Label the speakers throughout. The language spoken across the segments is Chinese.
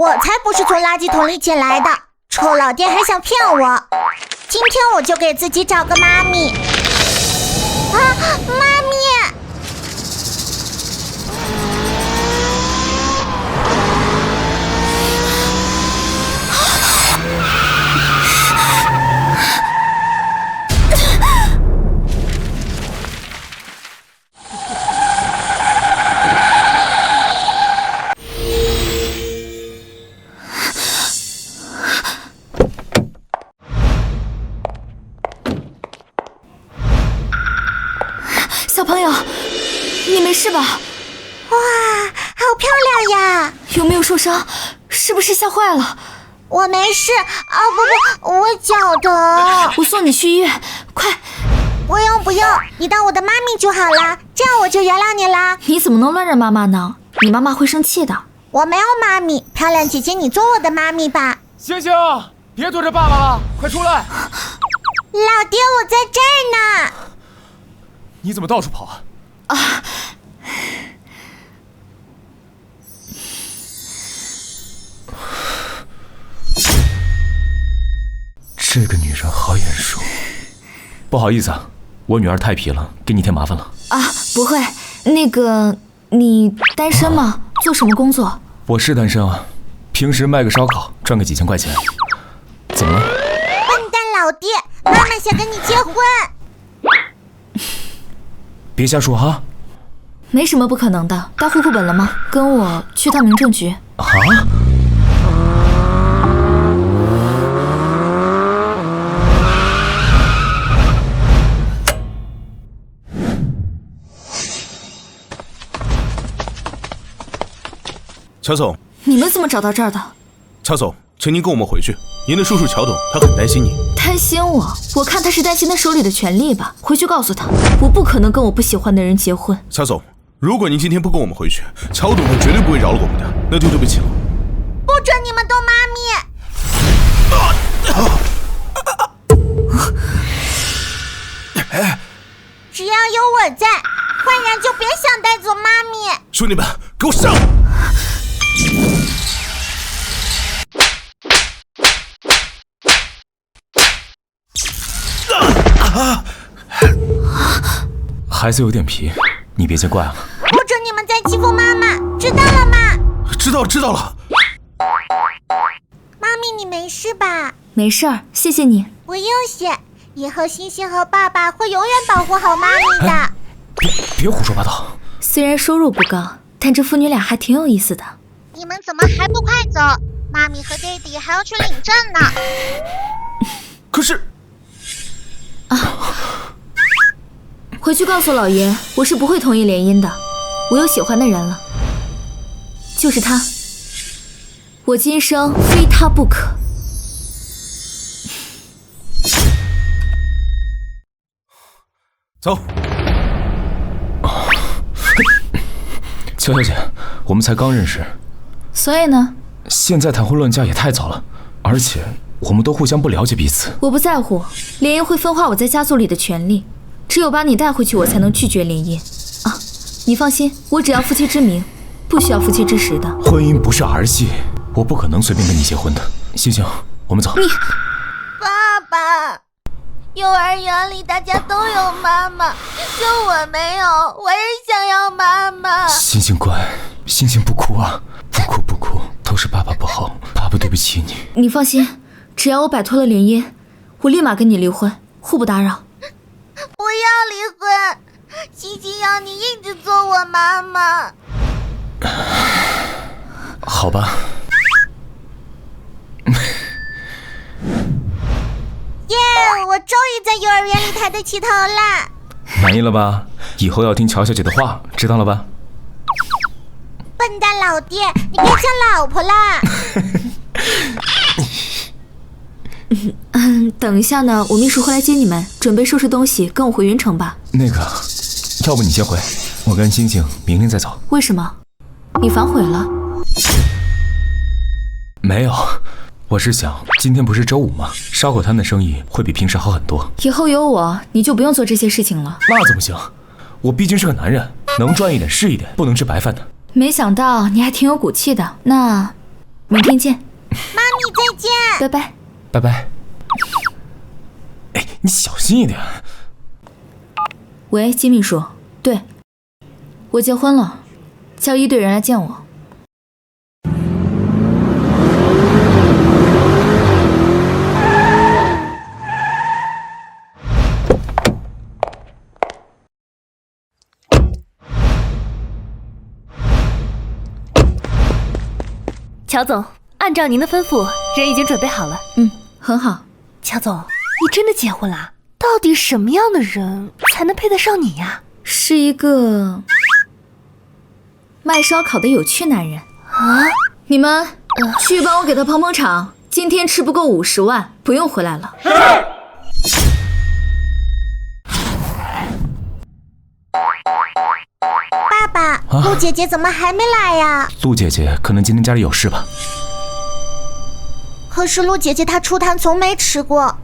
Speaker 1: 我才不是从垃圾桶里捡来的，臭老爹还想骗我。今天我就给自己找个妈咪。啊，妈咪！
Speaker 2: 小朋友，你没事吧？
Speaker 1: 哇，好漂亮呀！
Speaker 2: 有没有受伤？是不是吓坏了？
Speaker 1: 我没事。哦，不，我脚疼。
Speaker 2: 我送你去医院，快！
Speaker 1: 不用，你当我的妈咪就好了，这样我就原谅你啦。
Speaker 2: 你怎么能乱认妈妈呢？你妈妈会生气的。
Speaker 1: 我没有妈咪，漂亮姐姐，你做我的妈咪吧。
Speaker 3: 星星，别躲着爸爸了，快出来！
Speaker 1: 老爹，我在这儿呢。
Speaker 3: 你怎么到处跑啊？这个女人好眼熟。不好意思啊，我女儿太皮了，给你添麻烦了。
Speaker 2: 啊，不会。那个，你单身吗？做什么工作？
Speaker 3: 我是单身啊，平时卖个烧烤，赚个几千块钱。怎么了？
Speaker 1: 笨蛋老爹，妈妈想跟你结婚。
Speaker 3: 别瞎说哈。
Speaker 2: 没什么不可能的。带户口本了吗？跟我去趟民政局。
Speaker 3: 啊？
Speaker 4: 乔总，
Speaker 2: 你们怎么找到这儿的？
Speaker 4: 乔总，请您跟我们回去。您的叔叔乔董，他很担心你。
Speaker 2: 担心我？我看他是担心他手里的权力吧。回去告诉他，我不可能跟我不喜欢的人结婚。
Speaker 4: 乔总，如果您今天不跟我们回去，乔董他绝对不会饶了我们的，那就对不起了。
Speaker 1: 不准你们动妈咪！只要有我在，坏人就别想带走妈咪。
Speaker 4: 兄弟们，给我上！
Speaker 3: 孩子有点皮，你别见怪了。
Speaker 1: 不准你们再欺负妈妈，知道了吗？
Speaker 4: 知道了。
Speaker 1: 妈咪，你没事吧？
Speaker 2: 没事儿，谢谢你。
Speaker 1: 不用谢，以后星星和爸爸会永远保护好妈咪的。
Speaker 3: 别胡说八道。
Speaker 2: 虽然收入不高，但这父女俩还挺有意思的。
Speaker 1: 你们怎么还不快走？妈咪和爹地还要去领证呢。
Speaker 4: 可是
Speaker 2: 回去告诉老爷，我是不会同意联姻的。我有喜欢的人了，就是他，我今生非他不可。
Speaker 4: 走。
Speaker 3: 乔小姐，我们才刚认识，
Speaker 2: 所以呢？
Speaker 3: 现在谈婚论嫁也太早了，而且我们都互相不了解彼此。
Speaker 2: 我不在乎，联姻会分化我在家族里的权利，只有把你带回去，我才能拒绝联姻。啊，你放心，我只要夫妻之名，不需要夫妻之实的。
Speaker 3: 婚姻不是儿戏，我不可能随便跟你结婚的。星星，我们走。
Speaker 1: 爸爸，幼儿园里大家都有妈妈，就我没有，我也想要妈妈。
Speaker 3: 星星乖，星星不哭啊，不哭，都是爸爸不好，爸爸对不起你。
Speaker 2: 你放心，只要我摆脱了联姻，我立马跟你离婚，互不打扰。
Speaker 1: 不要离婚，星星要你一直做我妈妈。
Speaker 3: 好吧。
Speaker 1: 耶，我终于在幼儿园里抬得起头啦！
Speaker 3: 满意了吧？以后要听乔小姐的话，知道了吧？
Speaker 1: 笨蛋老爹，你别抢老婆啦！
Speaker 2: 等一下呢，我秘书会来接你们，准备收拾东西，跟我回云城吧。
Speaker 3: 那个，要不你先回，我跟星星明天再走。
Speaker 2: 为什么？你反悔了？
Speaker 3: 没有，我是想今天不是周五吗？烧烤摊的生意会比平时好很多。
Speaker 2: 以后有我，你就不用做这些事情了。
Speaker 3: 那怎么行？我毕竟是个男人，能赚一点是一点，不能吃白饭的。
Speaker 2: 没想到你还挺有骨气的。那，明天见。
Speaker 1: 妈咪再见。
Speaker 2: 拜拜。
Speaker 3: 拜拜。哎，你小心一点。
Speaker 2: 喂，金秘书，对，我结婚了，叫一队人来见我。
Speaker 5: 乔总，按照您的吩咐，人已经准备好了。
Speaker 2: 很好。
Speaker 5: 乔总，你真的结婚啦？到底什么样的人才能配得上你呀？
Speaker 2: 是一个卖烧烤的有趣男人
Speaker 5: 啊！
Speaker 2: 你们去帮我给他捧捧场，今天吃不够50万，不用回来了。
Speaker 1: 爸爸，陆姐姐怎么还没来呀？
Speaker 3: 陆姐姐可能今天家里有事吧。
Speaker 1: 可是陆姐姐她出摊从没吃过，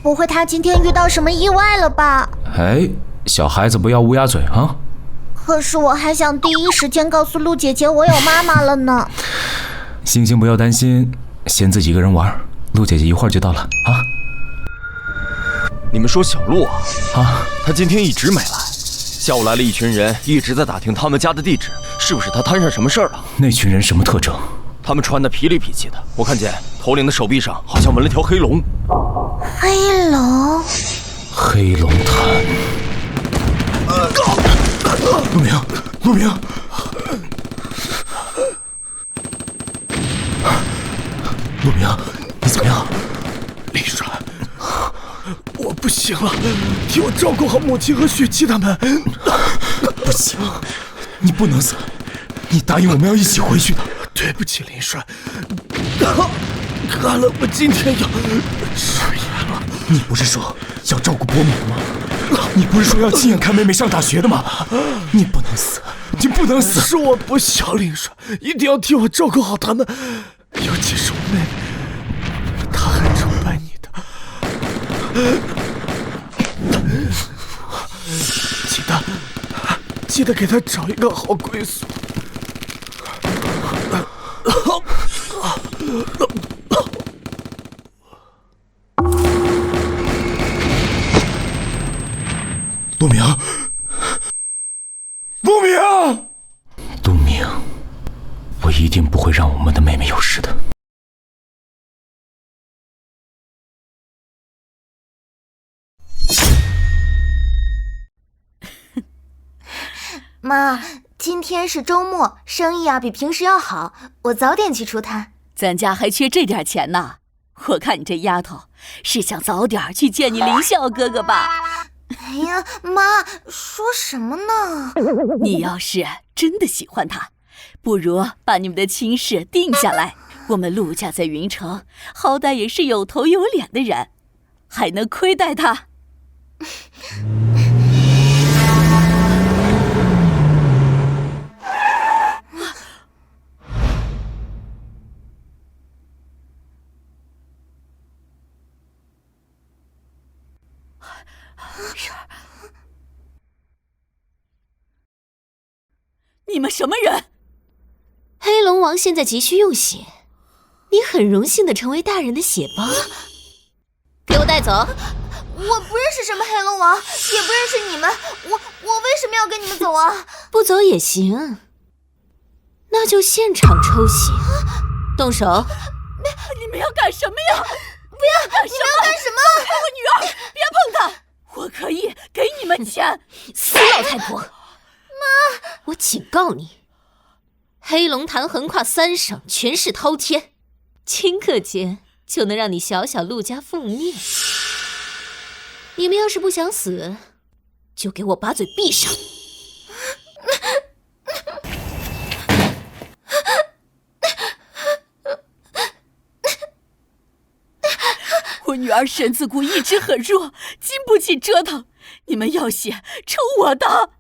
Speaker 1: 不会她今天遇到什么意外了吧？
Speaker 3: 哎，小孩子不要乌鸦嘴啊！
Speaker 1: 可是我还想第一时间告诉陆姐姐我有妈妈了呢。
Speaker 3: 星星不要担心，先自己一个人玩，陆姐姐一会儿就到了啊。
Speaker 6: 你们说小陆啊？
Speaker 3: 啊，
Speaker 6: 他今天一直没来，下午来了一群人，一直在打听他们家的地址，是不是他摊上什么事儿了？
Speaker 3: 那群人什么特征？
Speaker 6: 他们穿的痞里痞气的，我看见头领的手臂上好像纹了条黑龙。
Speaker 1: 黑龙？
Speaker 3: 黑龙潭。陆明，陆明，陆明，你怎么样？
Speaker 7: 林帅，我不行了，替我照顾好母亲和雪琪他们。
Speaker 3: 不行，你不能死，你答应我们要一起回去的。
Speaker 7: 对不起，林帅，看了我今天要失言了。
Speaker 3: 你不是说要照顾伯母吗？你不是说要亲眼看妹妹上大学的吗？你不能死，你不能死！
Speaker 7: 是我不小，林帅，一定要替我照顾好他们，尤其是我妹妹，她很崇拜你的。记得给她找一个好归宿。
Speaker 3: 陆明，陆明，陆明，我一定不会让我们的妹妹有事的。
Speaker 5: 妈，今天是周末，生意比平时要好，我早点去出摊。
Speaker 8: 咱家还缺这点钱呢。我看你这丫头是想早点去见你林啸哥哥吧？
Speaker 5: 哎呀，妈，说什么呢？
Speaker 8: 你要是真的喜欢他，不如把你们的亲事定下来。我们陆家在云城，好歹也是有头有脸的人，还能亏待他？你们什么人？
Speaker 5: 黑龙王现在急需用血，你很荣幸的成为大人的血帮。给我带走！我不认识什么黑龙王，也不认识你们，我为什么要跟你们走啊？不走也行，那就现场抽血，动手！
Speaker 8: 你们要干什么呀？
Speaker 5: 不要！你们要干什么？
Speaker 8: 我女儿，别碰她！我可以给你们钱。
Speaker 5: 死老太婆！妈，我警告你，黑龙潭横跨3省，权势滔天，顷刻间就能让你小小陆家覆灭。你们要是不想死，就给我把嘴闭上。
Speaker 8: 我女儿身子骨一直很弱，经不起折腾。你们要血，抽我的！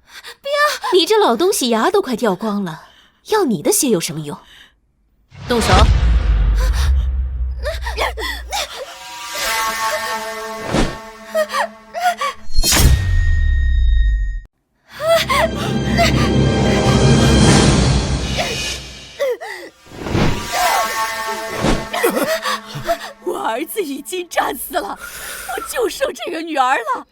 Speaker 5: 不要！你这老东西牙都快掉光了，要你的血有什么用？动手！
Speaker 8: 子已经战死了，我就剩这个女儿了，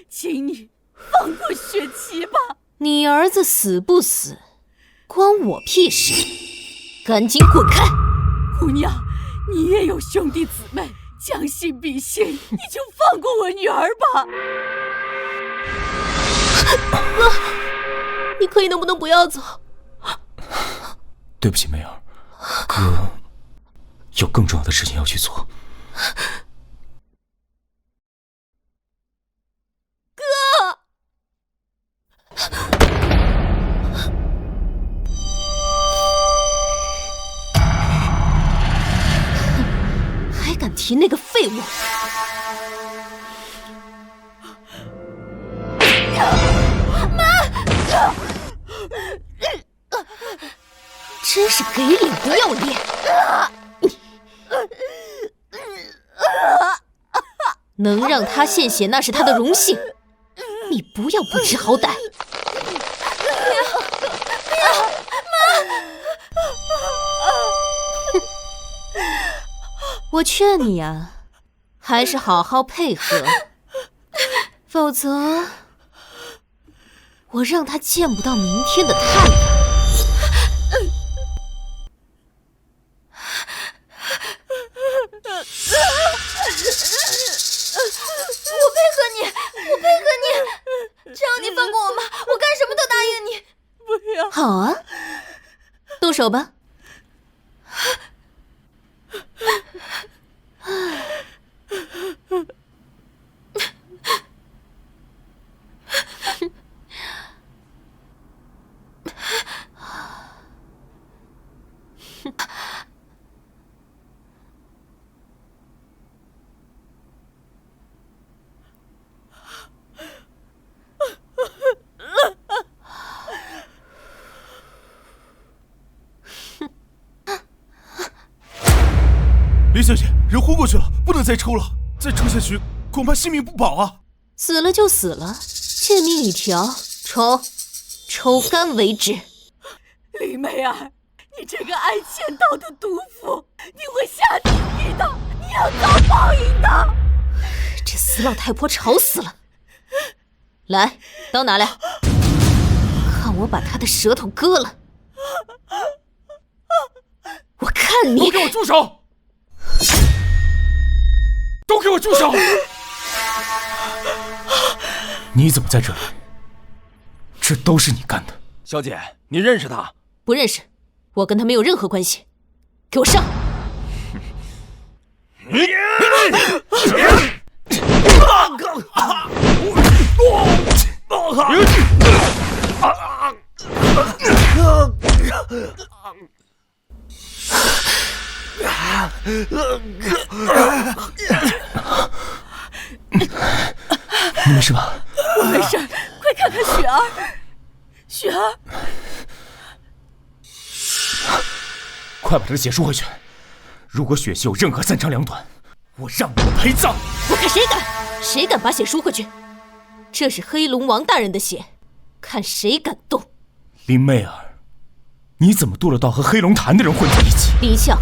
Speaker 8: 请你放过雪琪吧。
Speaker 5: 你儿子死不死，关我屁事！赶紧滚开！
Speaker 8: 姑娘，你也有兄弟姊妹，将心比心，你就放过我女儿吧。
Speaker 5: 你可以能不能不要走？
Speaker 3: 对不起，梅儿，哥有更重要的事情要去做。
Speaker 5: 还敢提那个废物！真是给脸不要脸！能让他献血那是他的荣幸，你不要不知好歹！我劝你啊，还是好好配合，否则我让他见不到明天的太阳。我配合你，只要你放过我妈，我干什么都答应你。
Speaker 8: 不要！
Speaker 5: 好啊，动手吧。
Speaker 4: 林小姐，人昏过去了，不能再抽了，再抽下去恐怕性命不保啊！
Speaker 5: 死了就死了，诫命一条，抽干为止。
Speaker 8: 林梅儿，你这个爱剑道的毒妇，你会下地狱的，你要遭报应的！
Speaker 5: 这死老太婆吵死了！来，刀拿来，看我把她的舌头割了！我看你！
Speaker 3: 都给我住手！都给我住手！你怎么在这里？这都是你干的。
Speaker 6: 小姐，你认识他？
Speaker 5: 不认识，我跟他没有任何关系。给我上！
Speaker 3: 你没事吧？
Speaker 8: 我没事，快看看雪儿，雪儿，
Speaker 3: 快把他的血输回去。如果血系有任何三长两短，我让你们陪葬！
Speaker 5: 我看谁敢把血输回去？这是黑龙王大人的血，看谁敢动！
Speaker 3: 林媚儿，你怎么堕落到和黑龙潭的人混在一起？
Speaker 5: 林笑，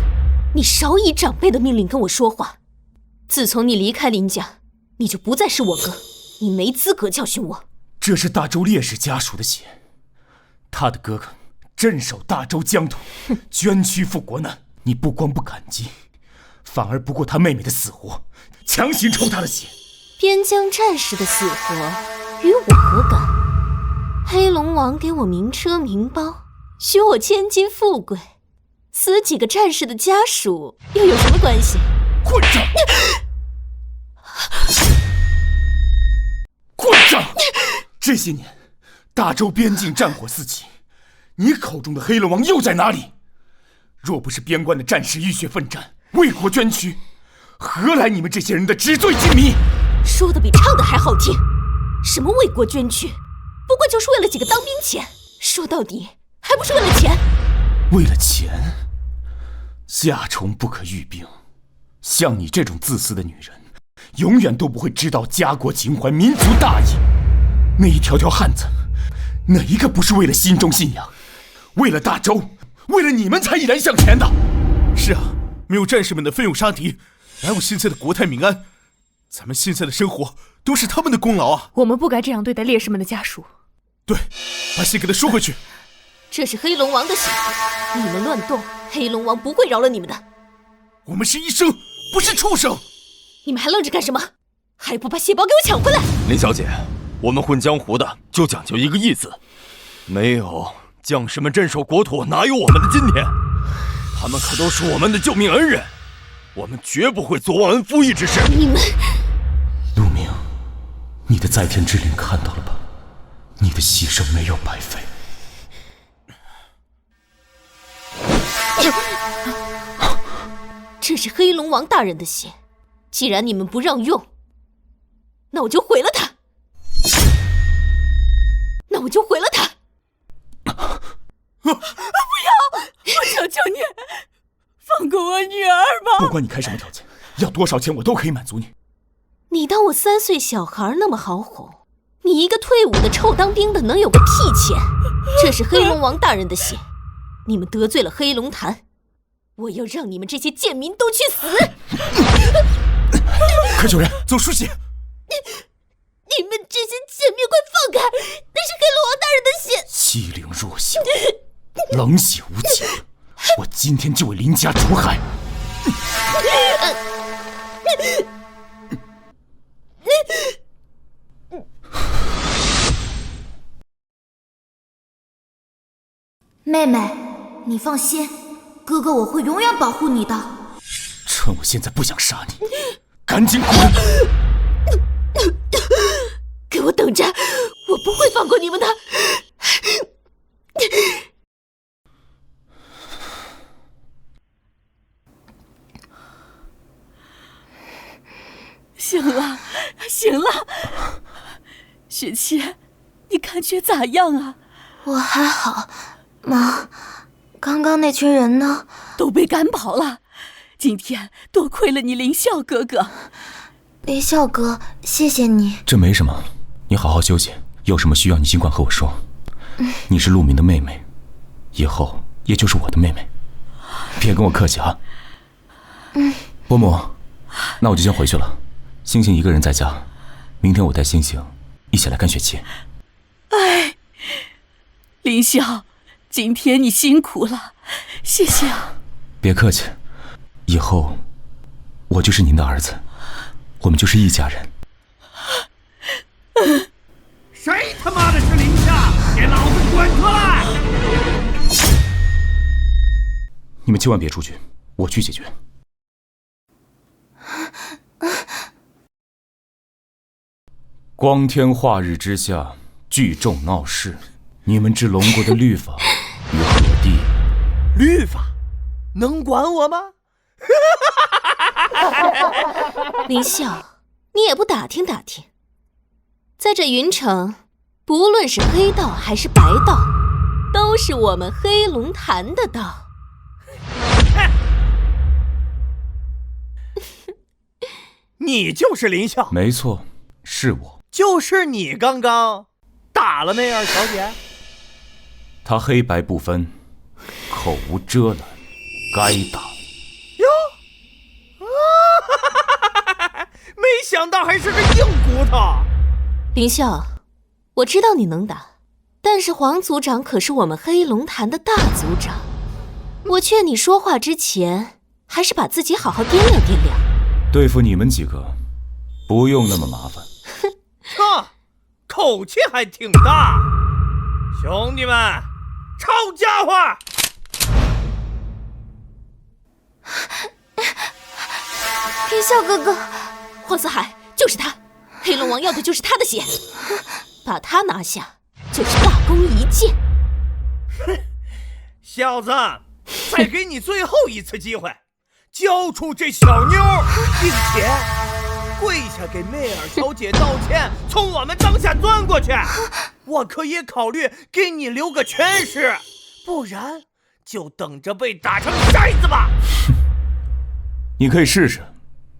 Speaker 5: 你少以长辈的命令跟我说话。自从你离开林家，你就不再是我哥，你没资格教训我。
Speaker 3: 这是大周烈士家属的血，他的哥哥镇守大周疆土，捐躯赴国难。你不光不感激，反而不顾他妹妹的死活，强行抽他的血。
Speaker 5: 边疆战士的死活与我何干？黑龙王给我名车名包，许我千金富贵，死几个战士的家属又有什么关系？
Speaker 3: 混账！混账！这些年，大周边境战火四起，你口中的黑龙王又在哪里？若不是边关的战士浴血奋战，为国捐躯，何来你们这些人的纸醉金迷？
Speaker 5: 说的比唱的还好听。什么为国捐躯，不过就是为了几个当兵钱，说到底还不是为了钱。
Speaker 3: 为了钱，夏虫不可语冰。像你这种自私的女人，永远都不会知道家国情怀、民族大义。那一条条汉子，哪一个不是为了心中信仰，为了大周，为了你们才毅然向前的？
Speaker 4: 是啊，没有战士们的奋勇杀敌，哪有现在的国泰民安？咱们现在的生活都是他们的功劳啊！
Speaker 9: 我们不该这样对待烈士们的家属。
Speaker 4: 对，把血给他收回去。
Speaker 5: 这是黑龙王的血，你们乱动，黑龙王不会饶了你们的。
Speaker 4: 我们是医生，不是畜生。
Speaker 5: 你们还愣着干什么？还不把血包给我抢回来！
Speaker 6: 林小姐，我们混江湖的就讲究一个义字，没有将士们镇守国土，哪有我们的今天？他们可都是我们的救命恩人，我们绝不会做忘恩负义之事。
Speaker 5: 你们，
Speaker 3: 陆明，你的在天之灵看到了吧？你的牺牲没有白费。
Speaker 5: 这是黑龙王大人的血，既然你们不让用，那我就毁了他。
Speaker 8: 不要！我求求你，放过我女儿吧！
Speaker 3: 不管你开什么条件，要多少钱我都可以满足你。
Speaker 5: 你当我3岁小孩那么好哄？你一个退伍的臭当兵的能有个屁钱？这是黑龙王大人的血，你们得罪了黑龙潭，我要让你们这些贱民都去死！
Speaker 4: 快救人，走书写！
Speaker 5: 你们这些贱民，快放开！那是黑龙王大人的血！
Speaker 3: 欺凌弱小，冷血无情，我今天就为林家除害！
Speaker 2: 妹妹，你放心，哥哥我会永远保护你的。
Speaker 3: 趁我现在不想杀你，赶紧滚！
Speaker 5: 给我等着，我不会放过你们的！
Speaker 8: 行了，行了，雪琪，你感觉咋样啊？
Speaker 2: 我还好，妈，刚刚那群人呢？
Speaker 8: 都被赶跑了。今天多亏了你林啸哥哥。
Speaker 2: 林啸哥，谢谢你。
Speaker 3: 这没什么，你好好休息，有什么需要你尽管和我说。你是陆明的妹妹，以后也就是我的妹妹，别跟我客气啊。伯母，那我就先回去了。星星一个人在家，明天我带星星一起来看雪琪。
Speaker 8: 哎，林啸，今天你辛苦了，谢谢啊。
Speaker 3: 别客气，以后我就是您的儿子，我们就是一家人。
Speaker 10: 谁他妈的是林夏？给老子滚出来！
Speaker 3: 你们千万别出去，我去解决。光天化日之下聚众闹事，你们知龙国的律法与何地？
Speaker 10: 律法能管我吗？
Speaker 5: 林啸，你也不打听打听，在这云城，不论是黑道还是白道，都是我们黑龙潭的道。
Speaker 10: 你就是林啸？
Speaker 3: 没错，是我。
Speaker 10: 就是你刚刚打了媚儿小姐？
Speaker 3: 他黑白不分，口无遮拦，该打。
Speaker 10: 哟，没想到还是个硬骨头。
Speaker 5: 林啸，我知道你能打，但是黄族长可是我们黑龙潭的大族长，我劝你说话之前，还是把自己好好掂量掂量。
Speaker 3: 对付你们几个，不用那么麻烦。
Speaker 10: 哼，口气还挺大。兄弟们，抄家伙！
Speaker 5: 林啸哥哥，黄四海就是他，黑龙王要的就是他的血，把他拿下就是大功一件。
Speaker 10: 哼，小子，再给你最后一次机会，交出这小妞，并且跪下给媚儿小姐道歉，从我们当下钻过去，我可以考虑给你留个全尸，不然就等着被打成筛子吧。
Speaker 3: 你可以试试。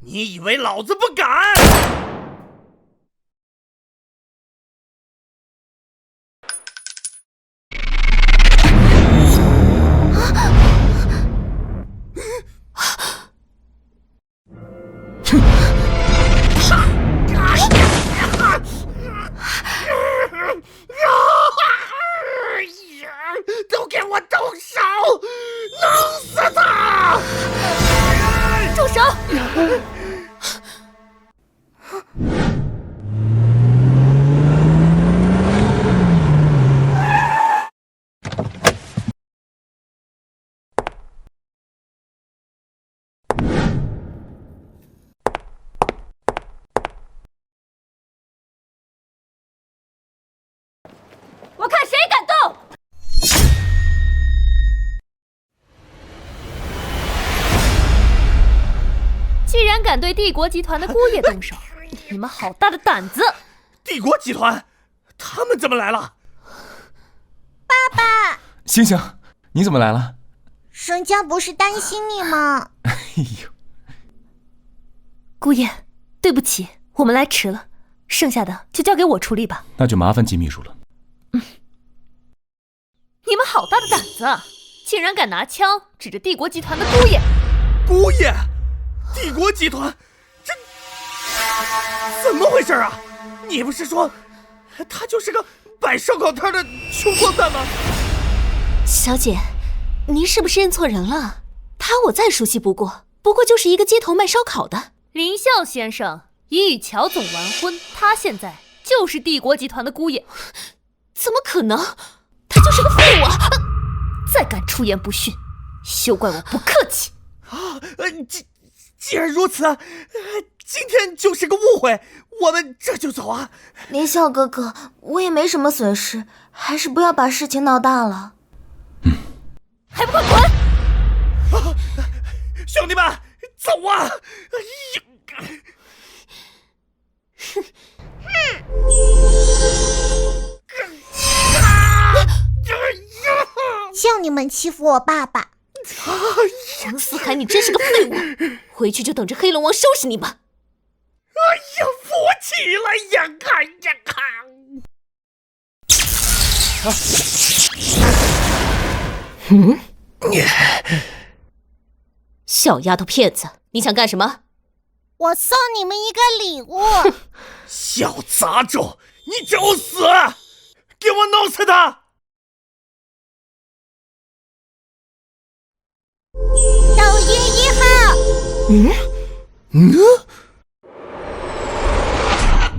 Speaker 10: 你以为老子不敢？
Speaker 2: 我看谁敢动！既然敢对帝国集团的姑爷动手，你们好大的胆子！
Speaker 10: 帝国集团，他们怎么来了？
Speaker 1: 爸爸，
Speaker 3: 星星，你怎么来了？
Speaker 1: 人家不是担心你吗？
Speaker 3: 哎呦，
Speaker 2: 姑爷，对不起，我们来迟了，剩下的就交给我处理吧。
Speaker 3: 那就麻烦季秘书了。
Speaker 2: 你们好大的胆子，竟然敢拿枪指着帝国集团的姑爷！
Speaker 10: 姑爷，帝国集团，这怎么回事啊？你不是说他就是个摆烧烤摊的穷光蛋吗？
Speaker 5: 小姐，您是不是认错人了？他我再熟悉不过就是一个街头卖烧烤的。
Speaker 2: 林啸先生已与乔总完婚，他现在就是帝国集团的姑爷。
Speaker 5: 怎么可能？他就是个废物啊！
Speaker 2: 再敢出言不逊，休怪我不客气。
Speaker 10: 既然如此，今天就是个误会，我们这就走啊。
Speaker 1: 林啸哥哥，我也没什么损失，还是不要把事情闹大了。
Speaker 2: 还不快滚！
Speaker 10: 兄弟们，走啊！
Speaker 1: 像你们欺负我爸爸！
Speaker 5: 王思涵，你真是个废物！回去就等着黑龙王收拾你吧！
Speaker 10: 哎呀，服气了呀！
Speaker 5: 小丫头片子，你想干什么？
Speaker 1: 我送你们一个礼物。
Speaker 10: 小杂种，你找死！给我弄死他！9
Speaker 1: 月1号，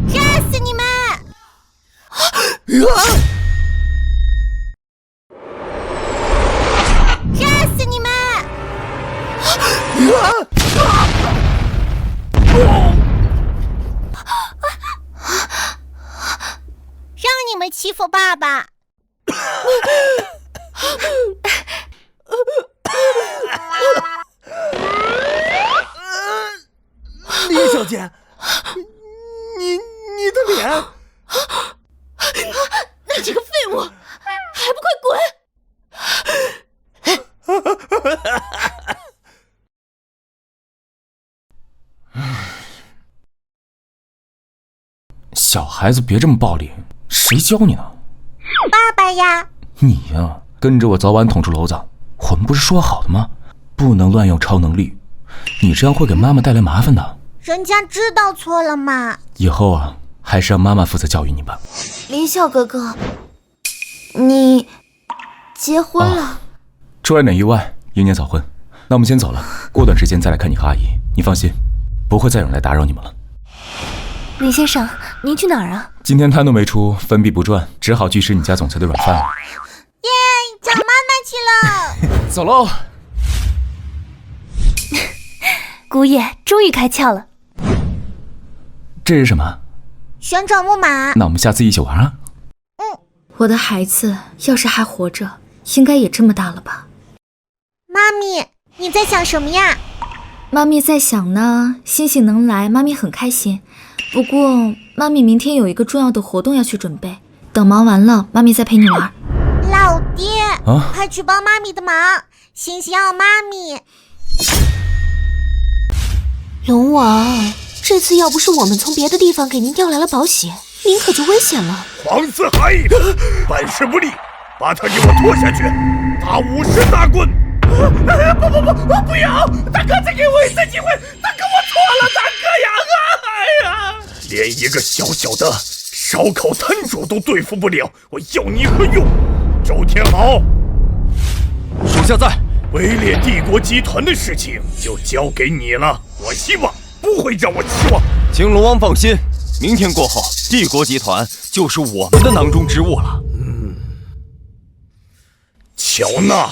Speaker 1: 炸死你们！炸死你们！让你们欺负爸爸！
Speaker 10: 李小姐，你的脸！
Speaker 5: 你这个废物，还不快滚！
Speaker 3: 小孩子别这么暴力，谁教你呢？
Speaker 1: 爸爸呀！
Speaker 3: 你呀，跟着我早晚捅出篓子。我们不是说好的吗？不能乱用超能力，你这样会给妈妈带来麻烦的。
Speaker 1: 人家知道错了嘛。
Speaker 3: 以后啊，还是让妈妈负责教育你吧。
Speaker 1: 林啸哥哥，你结婚了？
Speaker 3: 出了点意外，英年早婚。那我们先走了，过段时间再来看你和阿姨。你放心，不会再有人来打扰你们了。
Speaker 2: 林先生，您去哪儿啊？
Speaker 3: 今天摊都没出，分币不赚，只好去吃你家总裁的软饭了。
Speaker 1: 耶，找妈妈去了。
Speaker 3: 走喽。
Speaker 2: 姑爷终于开窍了。
Speaker 3: 这是什么？
Speaker 1: 旋转木马。
Speaker 3: 那我们下次一起玩啊。
Speaker 2: 我的孩子要是还活着，应该也这么大了吧？
Speaker 1: 妈咪，你在想什么呀？
Speaker 2: 妈咪在想呢，星星能来，妈咪很开心。不过妈咪明天有一个重要的活动要去准备，等忙完了，妈咪再陪你玩。
Speaker 1: 老爹，快去帮妈咪的忙，星星要妈咪。
Speaker 5: 龙王，这次要不是我们从别的地方给您调来了保险，您可就危险了。
Speaker 10: 黄思涵，办事不力，把他给我拖下去，打50大棍！不要！大哥，再给我一次机会！大哥，我错了，大哥呀！哎呀，连一个小小的烧烤摊主都对付不了，我要你何用？周天豪，
Speaker 6: 属下在。
Speaker 10: 围猎帝国集团的事情就交给你了。我希望不会让我失望。
Speaker 6: 请龙王放心，明天过后，帝国集团就是我们的囊中之物了。
Speaker 10: 乔娜，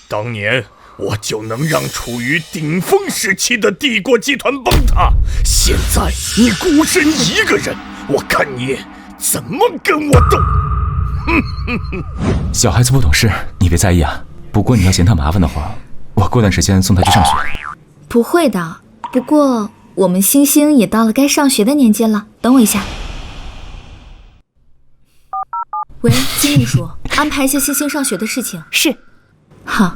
Speaker 10: 当年我就能让处于顶峰时期的帝国集团崩塌，现在你孤身一个人，我看你怎么跟我斗。
Speaker 3: 小孩子不懂事，你别在意啊。不过你要嫌他麻烦的话，我过段时间送他去上学。
Speaker 2: 不会的，不过我们星星也到了该上学的年纪了。等我一下。喂，金秘书，安排一下星星上学的事情。
Speaker 9: 是。
Speaker 2: 好。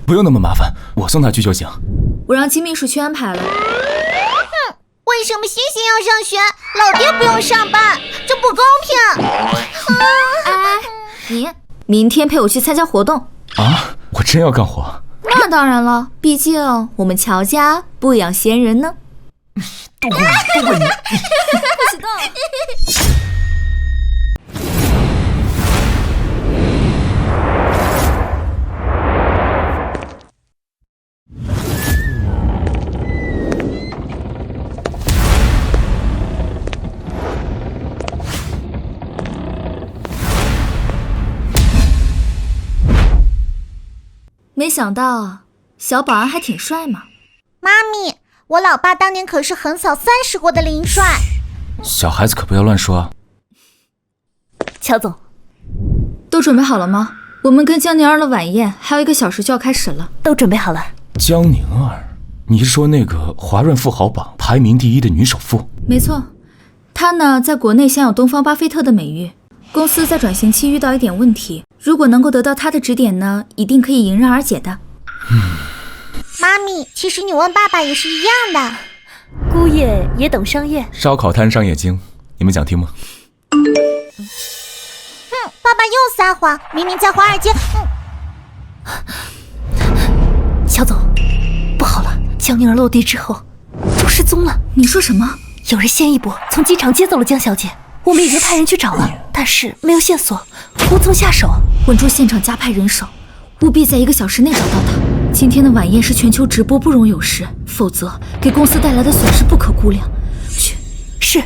Speaker 3: 不用那么麻烦，我送他去就行。
Speaker 2: 我让金秘书去安排了。
Speaker 1: 为什么星星要上学，老爹不用上班？这不公平！
Speaker 2: 你明天陪我去参加活动
Speaker 3: 啊？我真要干活？
Speaker 2: 那当然了，毕竟我们乔家不养闲人呢。
Speaker 3: 都怪你！不
Speaker 2: 许动！没想到小保安还挺帅嘛。
Speaker 1: 妈咪，我老爸当年可是横扫30国的林帅。
Speaker 3: 小孩子可不要乱说。
Speaker 9: 乔总，
Speaker 2: 都准备好了吗？我们跟江宁儿的晚宴还有1个小时就要开始了。
Speaker 9: 都准备好了。
Speaker 3: 江宁儿，你是说那个华润富豪榜排名第1的女首富？
Speaker 2: 没错，她呢在国内享有东方巴菲特的美誉。公司在转型期遇到一点问题，如果能够得到他的指点呢，一定可以迎刃而解的。
Speaker 1: 妈咪，其实你问爸爸也是一样的。
Speaker 9: 姑爷也懂商业，
Speaker 3: 烧烤摊商业经，你们想听吗？
Speaker 1: 爸爸又撒谎，明明在华尔街。
Speaker 9: 乔总，不好了，江宁儿落地之后就失踪了。
Speaker 2: 你说什么？
Speaker 9: 有人先一步从机场接走了江小姐。我们已经派人去找了，但是没有线索，无从下手。
Speaker 2: 稳住现场，加派人手，务必在1个小时内找到他。今天的晚宴是全球直播，不容有失，否则给公司带来的损失不可估量。去。
Speaker 9: 是。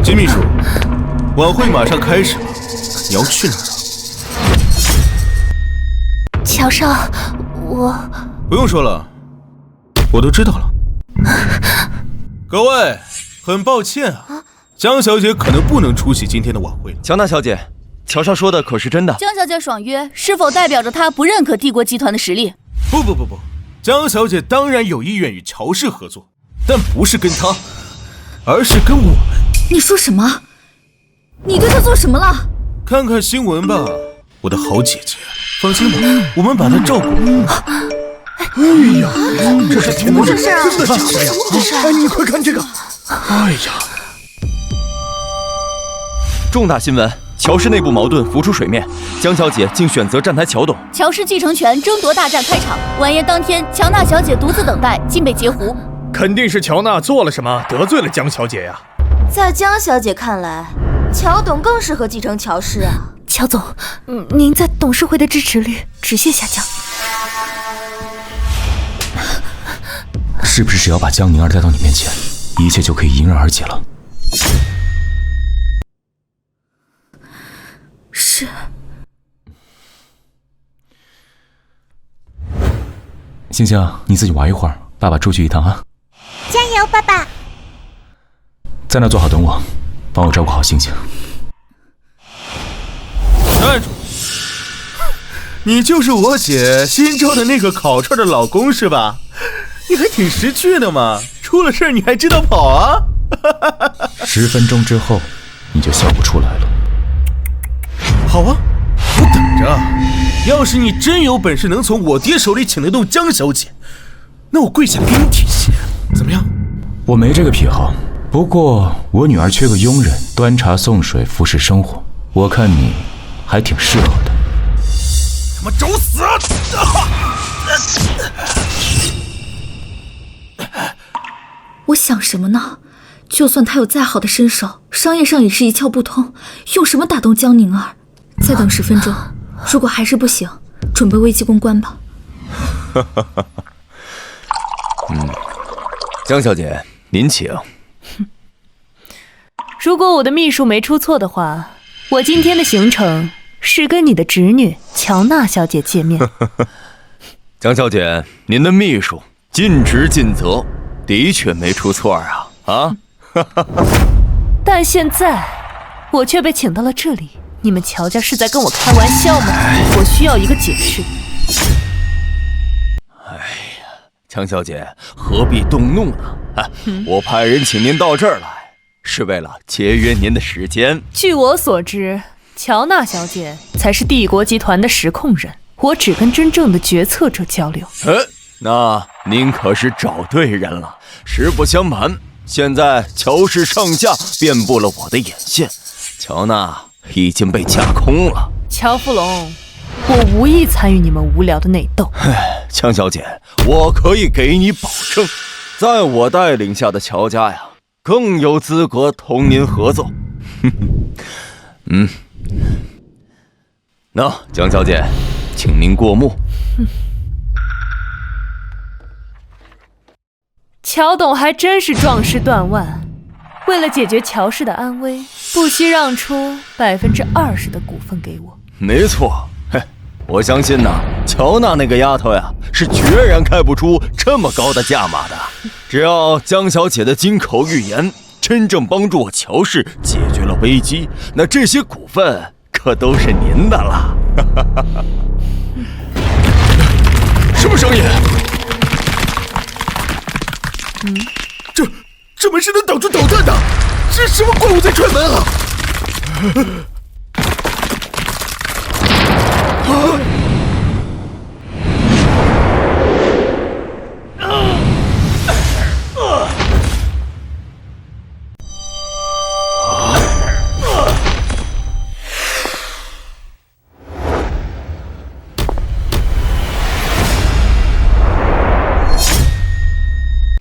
Speaker 4: 金秘书，晚会马上开始了，你要去哪儿？
Speaker 9: 乔少，我
Speaker 4: 不用说了，我都知道了。各位，很抱歉啊，江小姐可能不能出席今天的晚会了。
Speaker 6: 乔娜小姐，乔少说的可是真的？
Speaker 8: 江小姐爽约，是否代表着她不认可帝国集团的实力？
Speaker 4: 不，江小姐当然有意愿与乔氏合作，但不是跟她，而是跟我们。
Speaker 2: 你说什么？你对她做什么了？
Speaker 4: 看看新闻吧，我的好姐姐。放心吧，我们把她照顾好。哎呀，这是怎么回事？真的假的呀？哎，你快看这个！哎呀，
Speaker 6: 重大新闻！乔氏内部矛盾浮出水面，江小姐竟选择站台乔董。
Speaker 8: 乔氏继承权争夺大战开场，晚宴当天，乔娜小姐独自等待，竟被截胡。
Speaker 10: 肯定是乔娜做了什么得罪了江小姐呀。
Speaker 5: 在江小姐看来，乔董更适合继承乔氏啊。
Speaker 9: 乔总，您在董事会的支持率直线下降。
Speaker 3: 是不是只要把江宁儿带到你面前，一切就可以迎刃而解了？
Speaker 2: 是。
Speaker 3: 星星，你自己玩一会儿，爸爸出去一趟啊。
Speaker 1: 加油，爸爸！
Speaker 3: 在那坐好等我，帮我照顾好星星。
Speaker 4: 站住！你就是我姐新招的那个烤串的老公是吧？你还挺识趣的嘛，出了事你还知道跑啊
Speaker 3: ！10分钟之后，你就笑不出来了。
Speaker 4: 好啊，我等着。要是你真有本事能从我爹手里请得动江小姐，那我跪下给你舔鞋，怎么样？
Speaker 3: 我没这个癖好，不过我女儿缺个佣人，端茶送水，服侍生活，我看你还挺适合的。
Speaker 10: 他妈找死啊！
Speaker 2: 我想什么呢？就算他有再好的身手，商业上也是一窍不通，用什么打动江宁儿？再等10分钟，如果还是不行，准备危机公关吧。
Speaker 6: 江小姐，您请。
Speaker 9: 如果我的秘书没出错的话，我今天的行程是跟你的侄女乔娜小姐见面。
Speaker 6: 江小姐，您的秘书尽职尽责，的确没出错啊！
Speaker 9: 但现在我却被请到了这里，你们乔家是在跟我开玩笑吗？我需要一个解释。
Speaker 6: 江小姐何必动怒呢？我派人请您到这儿来，是为了节约您的时间。
Speaker 9: 据我所知，乔娜小姐才是帝国集团的实控人，我只跟真正的决策者交流。
Speaker 6: 那您可是找对人了。实不相瞒，现在乔氏上下遍布了我的眼线，乔娜已经被架空了。
Speaker 9: 乔富龙，我无意参与你们无聊的内斗。
Speaker 6: 江小姐，我可以给你保证，在我带领下的乔家呀，更有资格同您合作。那江小姐，请您过目。
Speaker 9: 乔董还真是壮士断腕，为了解决乔氏的安危，不惜让出20%的股份给我。
Speaker 6: 没错，我相信乔娜那个丫头呀，是决然开不出这么高的价码的。只要江小姐的金口玉言真正帮助我乔氏解决了危机，那这些股份可都是您的了。
Speaker 7: 什么声音？这门是能挡住导弹的，是什么怪物在踹门啊？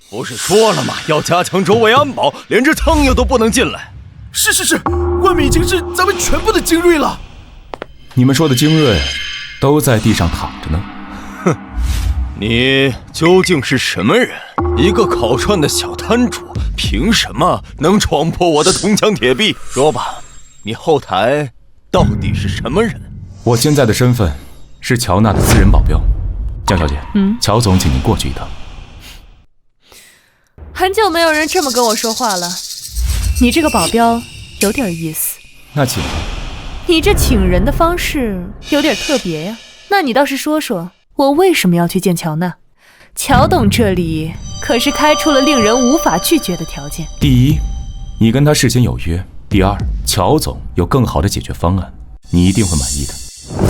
Speaker 6: 不是说了吗？要加强周围安保，连只苍蝇都不能进来。
Speaker 7: 是，外面已经是咱们全部的精锐了。
Speaker 3: 你们说的精锐，都在地上躺着呢。
Speaker 6: 你究竟是什么人？一个烤串的小摊主，凭什么能闯破我的铜墙铁壁？说吧，你后台到底是什么人？
Speaker 3: 我现在的身份是乔娜的私人保镖。江小姐，乔总请您过去一趟。
Speaker 9: 很久没有人这么跟我说话了，你这个保镖有点意思。
Speaker 3: 那请。
Speaker 9: 你这请人的方式有点特别呀。那你倒是说说，我为什么要去见乔娜？乔董这里可是开出了令人无法拒绝的条件。
Speaker 3: 第一，你跟他事先有约；第二，乔总有更好的解决方案，你一定会满意的。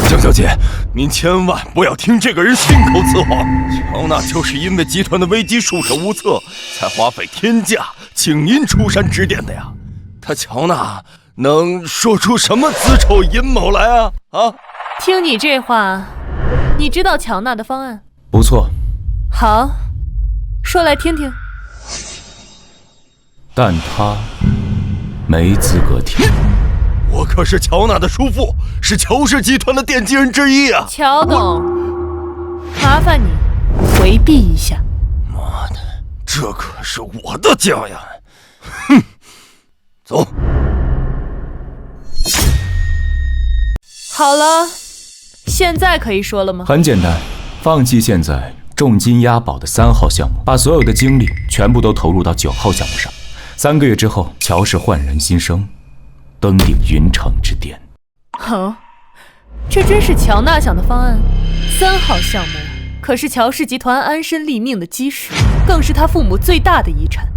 Speaker 6: 江小姐，您千万不要听这个人信口雌黄。乔娜就是因为集团的危机束手无策，才花费天价请您出山指点的呀。他乔娜能说出什么子丑寅卯来啊？
Speaker 9: 听你这话，你知道乔娜的方案？
Speaker 3: 不错。
Speaker 9: 好，说来听听。
Speaker 3: 但他没资格听。
Speaker 6: 我可是乔娜的叔父，是乔氏集团的奠基人之一啊！
Speaker 9: 乔董，麻烦你回避一下。
Speaker 6: 妈的，这可是我的家呀！哼，走。
Speaker 9: 好了，现在可以说了吗？
Speaker 3: 很简单，放弃现在重金押宝的3号项目，把所有的精力全部都投入到9号项目上。3个月之后，乔氏焕然新生，登顶云城之巅。
Speaker 9: 这真是乔娜想的方案。3号项目可是乔氏集团安身立命的基石，更是他父母最大的遗产。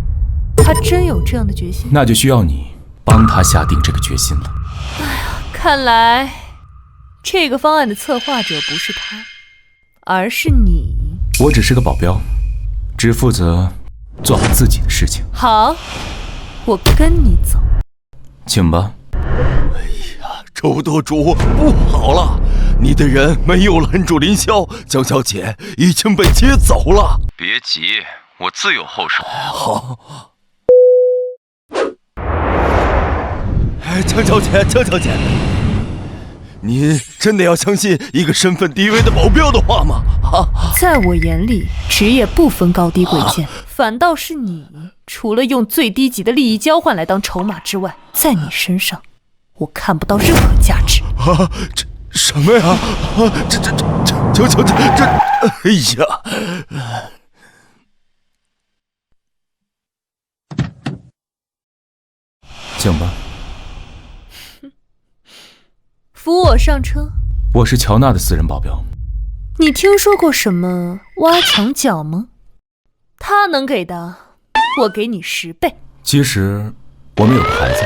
Speaker 9: 他真有这样的决心？
Speaker 3: 那就需要你帮他下定这个决心了。
Speaker 9: 看来这个方案的策划者不是他，而是你。
Speaker 3: 我只是个保镖，只负责做好自己的事情。
Speaker 9: 好，我跟你走。
Speaker 3: 请吧。
Speaker 6: 哎呀，周舵主，不好了！你的人没有拦住林霄，江小姐已经被接走了。
Speaker 11: 别急，我自有后手。
Speaker 6: 好。江小姐，您真的要相信一个身份低微的保镖的话吗？
Speaker 9: 在我眼里，职业不分高低贵贱，反倒是你，除了用最低级的利益交换来当筹码之外，在你身上，我看不到任何价值。
Speaker 4: 这什么呀？这，哎呀！
Speaker 3: 请吧。
Speaker 9: 扶我上车。
Speaker 3: 我是乔娜的私人保镖。
Speaker 9: 你听说过什么挖墙脚吗？他能给的，我给你10倍。
Speaker 3: 其实我们有个孩子。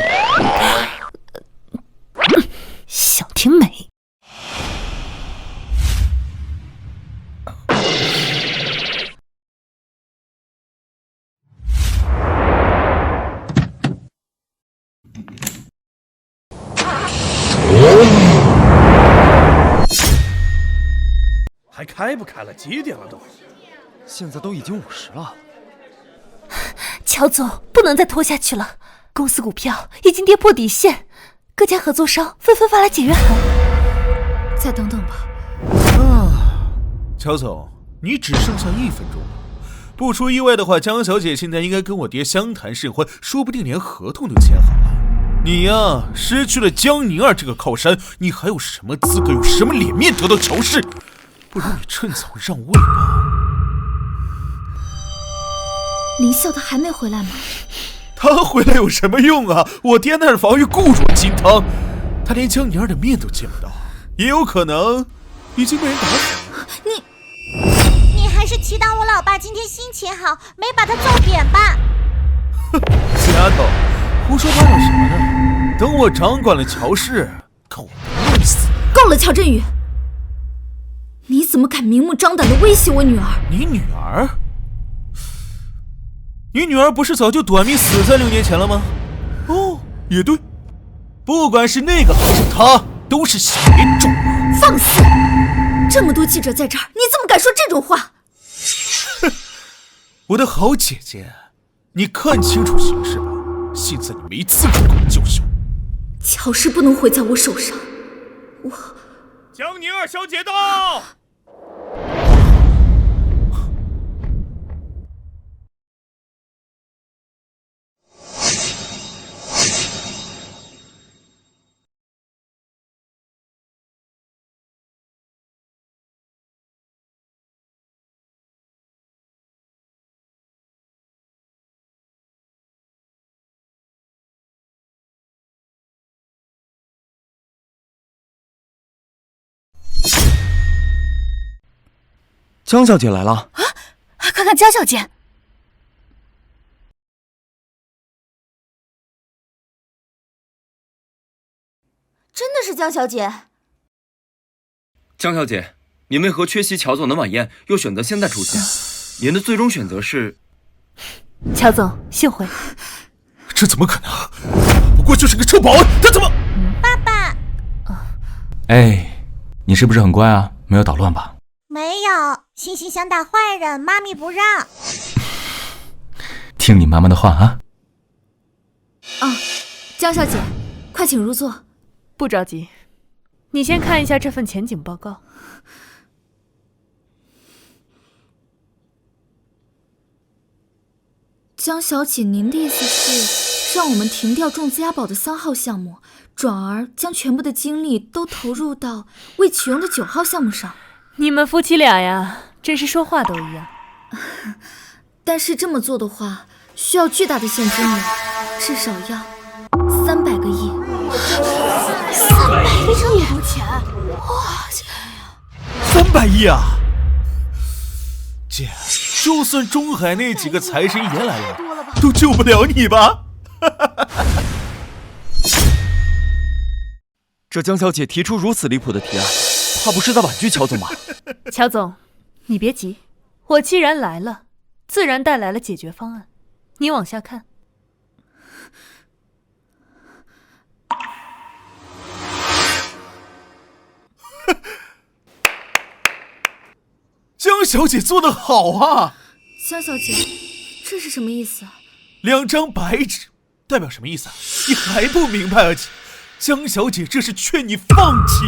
Speaker 9: 想听美？
Speaker 10: 还开不开了？几点了都？
Speaker 6: 现在都已经50了。
Speaker 9: 乔总，不能再拖下去了，公司股票已经跌破底线，各家合作商纷纷发来解约函。
Speaker 2: 再等等吧。
Speaker 7: 乔总，你只剩下1分钟了。不出意外的话，江小姐现在应该跟我爹相谈甚欢，说不定连合同都签好了。你呀，失去了江宁儿这个靠山，你还有什么资格，有什么脸面得到乔氏？不如你趁早让位吧。
Speaker 2: 林笑他还没回来吗？
Speaker 7: 他回来有什么用啊？我爹那是防御固若金汤，他连江宁儿的面都见不到，也有可能已经被人打死了。
Speaker 1: 你还是祈祷我老爸今天心情好，没把他揍扁吧。
Speaker 7: 死丫头，胡说八道什么呢？等我掌管了乔氏，看我不弄死。
Speaker 2: 够了，乔振宇，你怎么敢明目张胆地威胁我女儿？
Speaker 7: 你女儿？你女儿不是早就短命死在6年前了吗？哦，也对，不管是那个还是他，都是小人种。
Speaker 2: 放肆！这么多记者在这儿，你怎么敢说这种话？
Speaker 7: 我的好姐姐，你看清楚形势吧，现在你没资格跟我叫嚣。
Speaker 2: 乔氏不能毁在我手上，
Speaker 10: 江宁儿小姐到。
Speaker 6: 江小姐来了
Speaker 2: 啊！快看江小姐！
Speaker 5: 真的是江小姐。
Speaker 12: 江小姐，您为何缺席乔总的晚宴，又选择现在出现？您的最终选择是？
Speaker 9: 乔总，幸会。
Speaker 7: 这怎么可能？不过就是个臭保安，他怎么？
Speaker 1: 爸爸。
Speaker 3: 哎，你是不是很乖啊？没有捣乱吧？
Speaker 1: 没有，星星想打坏人，妈咪不让。
Speaker 3: 听你妈妈的话啊。
Speaker 2: 江小姐，快请入座。
Speaker 9: 不着急，你先看一下这份前景报告。
Speaker 2: 江小姐，您的意思是让我们停掉重资押宝的3号项目，转而将全部的精力都投入到未启用的9号项目上？
Speaker 9: 你们夫妻俩呀，真是说话都一样。
Speaker 2: 但是这么做的话，需要巨大的现金流，至少要300个亿。
Speaker 5: 300个亿，这么多钱！哇
Speaker 7: ，300亿啊！姐，就算中海那几个财神爷来了，都救不了你吧？
Speaker 6: 这江小姐提出如此离谱的提案，怕不是在婉拒乔总吧？
Speaker 9: 乔总，你别急，我既然来了，自然带来了解决方案。你往下看。
Speaker 7: 江小姐做得好啊！
Speaker 2: 江小姐，这是什么意思？
Speaker 7: 2张白纸代表什么意思啊？你还不明白啊？江小姐这是劝你放弃。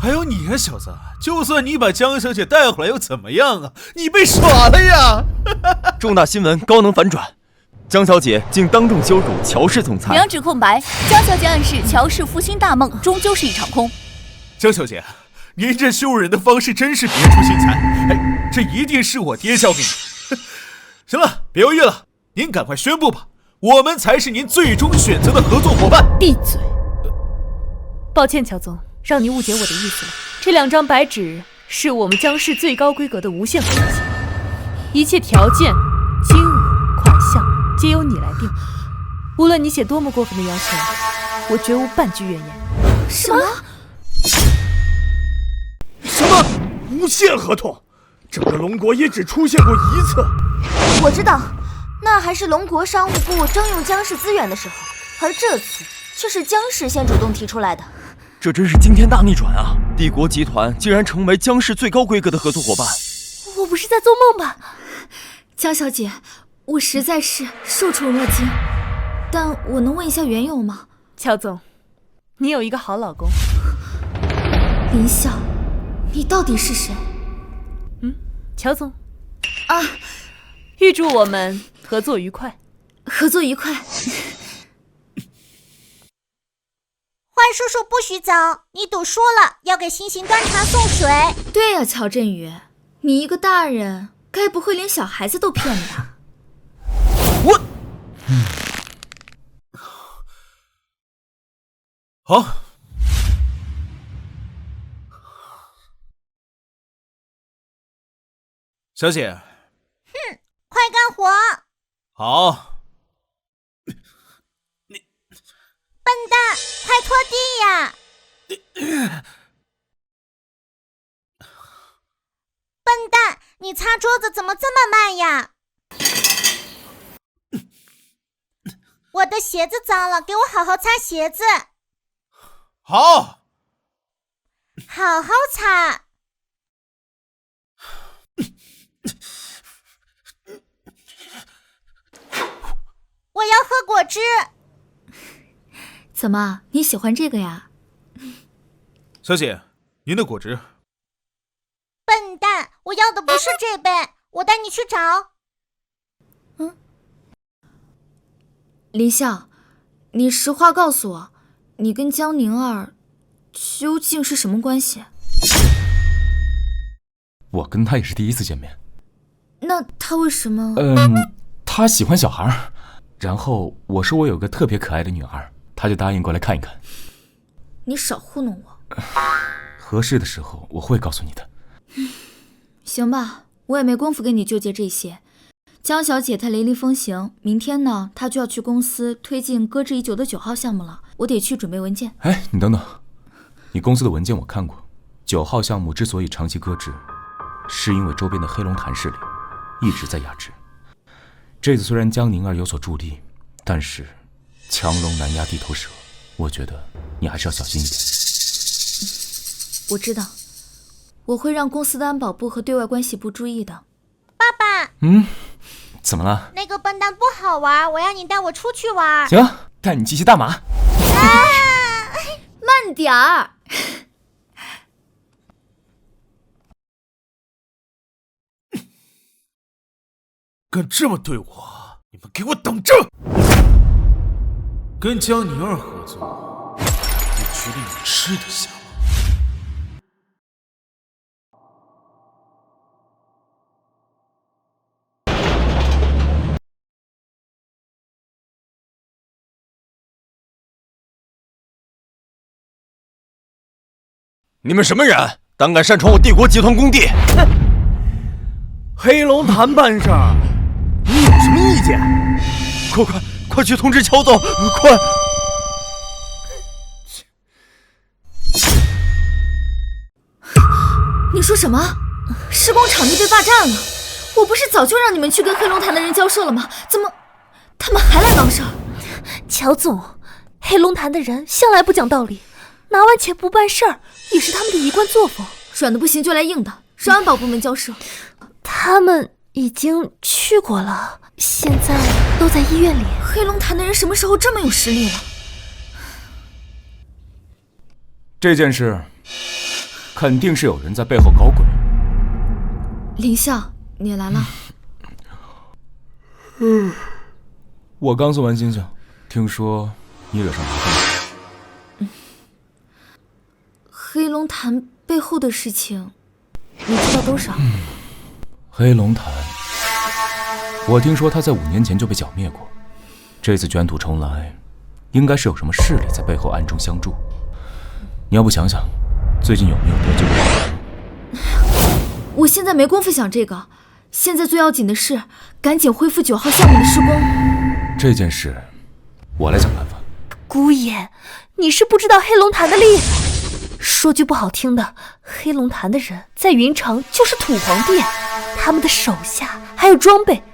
Speaker 7: 还有你呀，小子，就算你把江小姐带回来又怎么样啊？你被耍了呀！
Speaker 6: 重大新闻高能反转，江小姐竟当众羞辱乔氏总裁。
Speaker 8: 两指空白，江小姐暗示乔氏复兴大梦终究是一场空。
Speaker 7: 江小姐，您这羞辱人的方式真是别出心裁。哎，这一定是我爹教给你。行了，别犹豫了，您赶快宣布吧，我们才是您最终选择的合作伙伴。
Speaker 9: 闭嘴！抱歉，乔总，让你误解我的意思了。这2张白纸是我们江氏最高规格的无限合作协议，一切条件、金额、款项皆由你来定。无论你写多么过分的要求，我绝无半句怨言。
Speaker 8: 什么？
Speaker 10: 什么无限合同？整个龙国也只出现过一次。
Speaker 5: 我知道，那还是龙国商务部征用江氏资源的时候，而这次却是江氏先主动提出来的。
Speaker 6: 这真是惊天大逆转啊！帝国集团竟然成为江氏最高规格的合作伙伴。
Speaker 2: 我不是在做梦吧？江小姐，我实在是受宠若惊，但我能问一下缘由吗？
Speaker 9: 乔总，你有一个好老公。
Speaker 2: 林笑，你到底是谁？
Speaker 9: 乔总
Speaker 2: 啊，
Speaker 9: 预祝我们合作愉快。
Speaker 2: 合作愉快。
Speaker 1: 坏叔叔不许走，你赌输了要给星星端茶送水。
Speaker 2: 对呀，乔振宇，你一个大人，该不会连小孩子都骗吧？
Speaker 7: 我，好，小姐，
Speaker 1: 快干活！
Speaker 7: 好。
Speaker 1: 笨蛋，快拖地呀！笨蛋，你擦桌子怎么这么慢呀？我的鞋子脏了，给我好好擦鞋子。
Speaker 7: 好，
Speaker 1: 好好擦。我要喝果汁。
Speaker 2: 怎么，你喜欢这个呀？
Speaker 7: 小姐，您的果汁。
Speaker 1: 笨蛋，我要的不是这杯，我带你去找。
Speaker 2: 林笑，你实话告诉我，你跟江宁儿究竟是什么关系？
Speaker 3: 我跟他也是第一次见面。
Speaker 2: 那他为什么？
Speaker 3: 他喜欢小孩，然后我说我有个特别可爱的女儿，他就答应过来看一看。
Speaker 2: 你少糊弄我。
Speaker 3: 合适的时候我会告诉你的。
Speaker 2: 行吧，我也没工夫跟你纠结这些。江小姐她雷厉风行，明天呢，她就要去公司推进搁置已久的9号项目了，我得去准备文件。
Speaker 3: 哎，你等等，你公司的文件我看过，9号项目之所以长期搁置，是因为周边的黑龙潭势力一直在压制。这次虽然江宁儿有所助力，但是强龙难压地头蛇，我觉得你还是要小心一点。
Speaker 2: 我知道，我会让公司的安保部和对外关系部注意的。
Speaker 1: 爸爸，
Speaker 3: 怎么了？
Speaker 1: 那个笨蛋不好玩，我要你带我出去玩。
Speaker 3: 行，带你骑骑大马。
Speaker 2: 慢点儿。
Speaker 7: 敢这么对我，你们给我等着！跟江宁儿合作，也决定你吃得下吗？
Speaker 6: 你们什么人，胆敢擅闯我帝国集团工地？
Speaker 10: 哼！黑龙潭办事儿，你有什么意见？
Speaker 6: 快去通知乔总，快！
Speaker 2: 你说什么？施工场地被霸占了？我不是早就让你们去跟黑龙潭的人交涉了吗？怎么，他们还来闹事儿？
Speaker 9: 乔总，黑龙潭的人向来不讲道理，拿完钱不办事儿，也是他们的一贯作风。
Speaker 2: 软的不行就来硬的，让安保部门交涉。
Speaker 9: 他们已经去过了，现在都在医院里。
Speaker 2: 黑龙潭的人什么时候这么有实力了？
Speaker 3: 这件事肯定是有人在背后搞鬼。
Speaker 2: 林笑，你来了。
Speaker 3: 我刚送完星星，听说你惹上麻烦了。
Speaker 2: 黑龙潭背后的事情，你知道多少？
Speaker 3: 黑龙潭，我听说他在5年前就被剿灭过，这次卷土重来，应该是有什么势力在背后暗中相助。你要不想想，最近有没有得救过？
Speaker 2: 我现在没工夫想这个，现在最要紧的是赶紧恢复9号项目的施工。
Speaker 3: 这件事，我来想办法。
Speaker 9: 姑爷，你是不知道黑龙潭的厉害。说句不好听的，黑龙潭的人在云城就是土皇帝，他们的手下还有装备，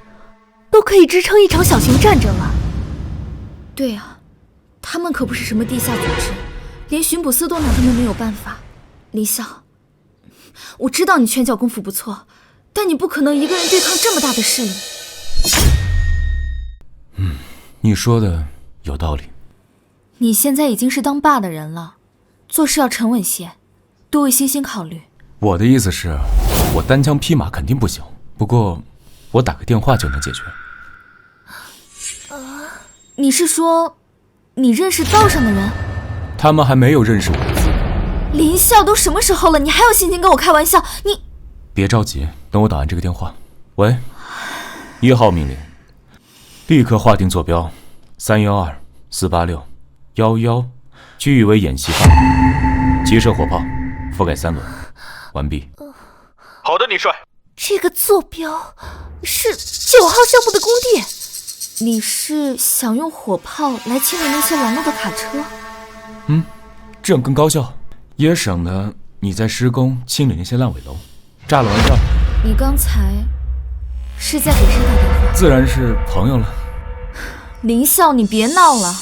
Speaker 9: 都可以支撑一场小型战争了。
Speaker 2: 对啊，他们可不是什么地下组织，连巡捕司都拿他们没有办法。林笑，我知道你拳脚功夫不错，但你不可能一个人对抗这么大的势力。
Speaker 3: 你说的有道理。
Speaker 2: 你现在已经是当爸的人了，做事要沉稳些，多为星星考虑。
Speaker 3: 我的意思是，我单枪匹马肯定不行，不过我打个电话就能解决。
Speaker 2: 你是说，你认识道上的人？
Speaker 3: 他们还没有认识我的资格。
Speaker 2: 林笑，都什么时候了，你还有心情跟我开玩笑？你
Speaker 3: 别着急，等我打完这个电话。喂，1号命令，立刻划定坐标，312、486、11，区域为演习范围，齐射火炮，覆盖3轮，完毕。
Speaker 10: 好的，你帅。
Speaker 9: 这个坐标是9号项目的工地。
Speaker 2: 你是想用火炮来清理那些拦路的卡车？
Speaker 3: 这样更高效，也省得你在施工清理那些烂尾楼。炸了完事儿。
Speaker 2: 你刚才是在给谁打电话？
Speaker 3: 自然是朋友了。
Speaker 2: 林笑，你别闹了。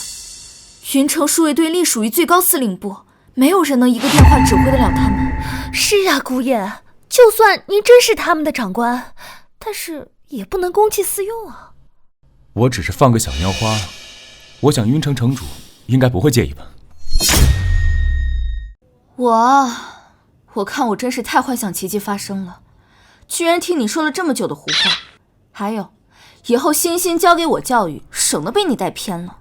Speaker 2: 云城数位队隶属于最高司令部，没有人能一个电话指挥得了他们。
Speaker 9: 是啊，姑爷，就算您真是他们的长官，但是也不能公器私用啊。
Speaker 3: 我只是放个小烟花，我想云城城主应该不会介意吧。
Speaker 2: 我看我真是太幻想奇迹发生了，居然听你说了这么久的胡话。还有，以后星星交给我教育，省得被你带偏了。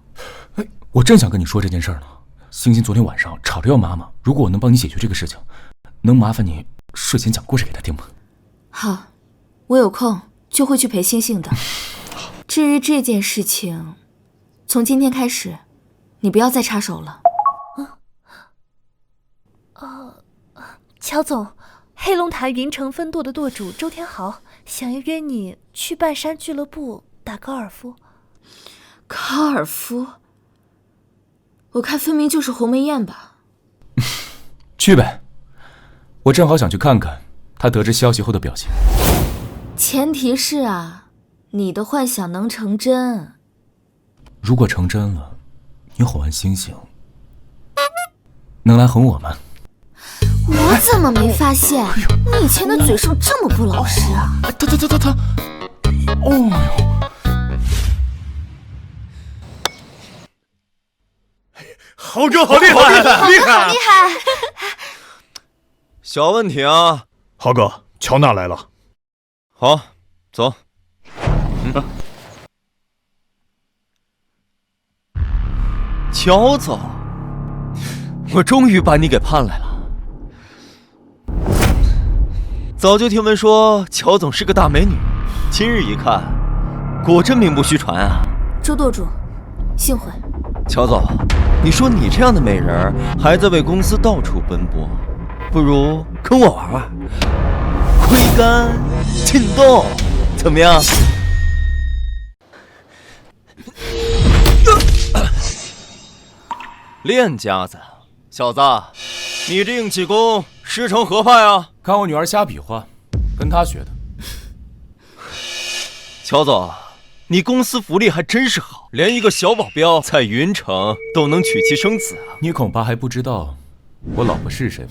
Speaker 3: 我正想跟你说这件事呢。星星昨天晚上吵着要妈妈，如果我能帮你解决这个事情，能麻烦你睡前讲故事给她听吗？
Speaker 2: 好，我有空就会去陪星星的。至于这件事情，从今天开始，你不要再插手了。
Speaker 9: 乔总，黑龙潭云城分舵的舵主周天豪想要约你去半山俱乐部打高尔夫。
Speaker 2: 高尔夫？我看分明就是鸿门宴吧。
Speaker 3: 去呗，我正好想去看看他得知消息后的表情。
Speaker 2: 前提是啊，你的幻想能成真。
Speaker 3: 如果成真了，你哄完星星，能来哄我吗？
Speaker 2: 我怎么没发现？你以前的嘴是不是这么不老实啊？
Speaker 3: 他，哦哟！
Speaker 10: 豪哥好厉害，厉害，
Speaker 5: 厉害！
Speaker 6: 小问题啊，
Speaker 7: 豪哥，乔娜来了。
Speaker 6: 好，走。乔总，我终于把你给盼来了。早就听闻说乔总是个大美女，今日一看，果真名不虚传啊！
Speaker 2: 周舵主，幸会。
Speaker 6: 乔总，你说你这样的美人还在为公司到处奔波，不如跟我玩玩，挥杆进洞，怎么样？练家子，小子，你这硬气功师承何派啊？
Speaker 3: 看我女儿瞎比划，跟她学的。
Speaker 6: 乔总，你公司福利还真是好，连一个小保镖在云城都能娶妻生子啊！
Speaker 3: 你恐怕还不知道我老婆是谁。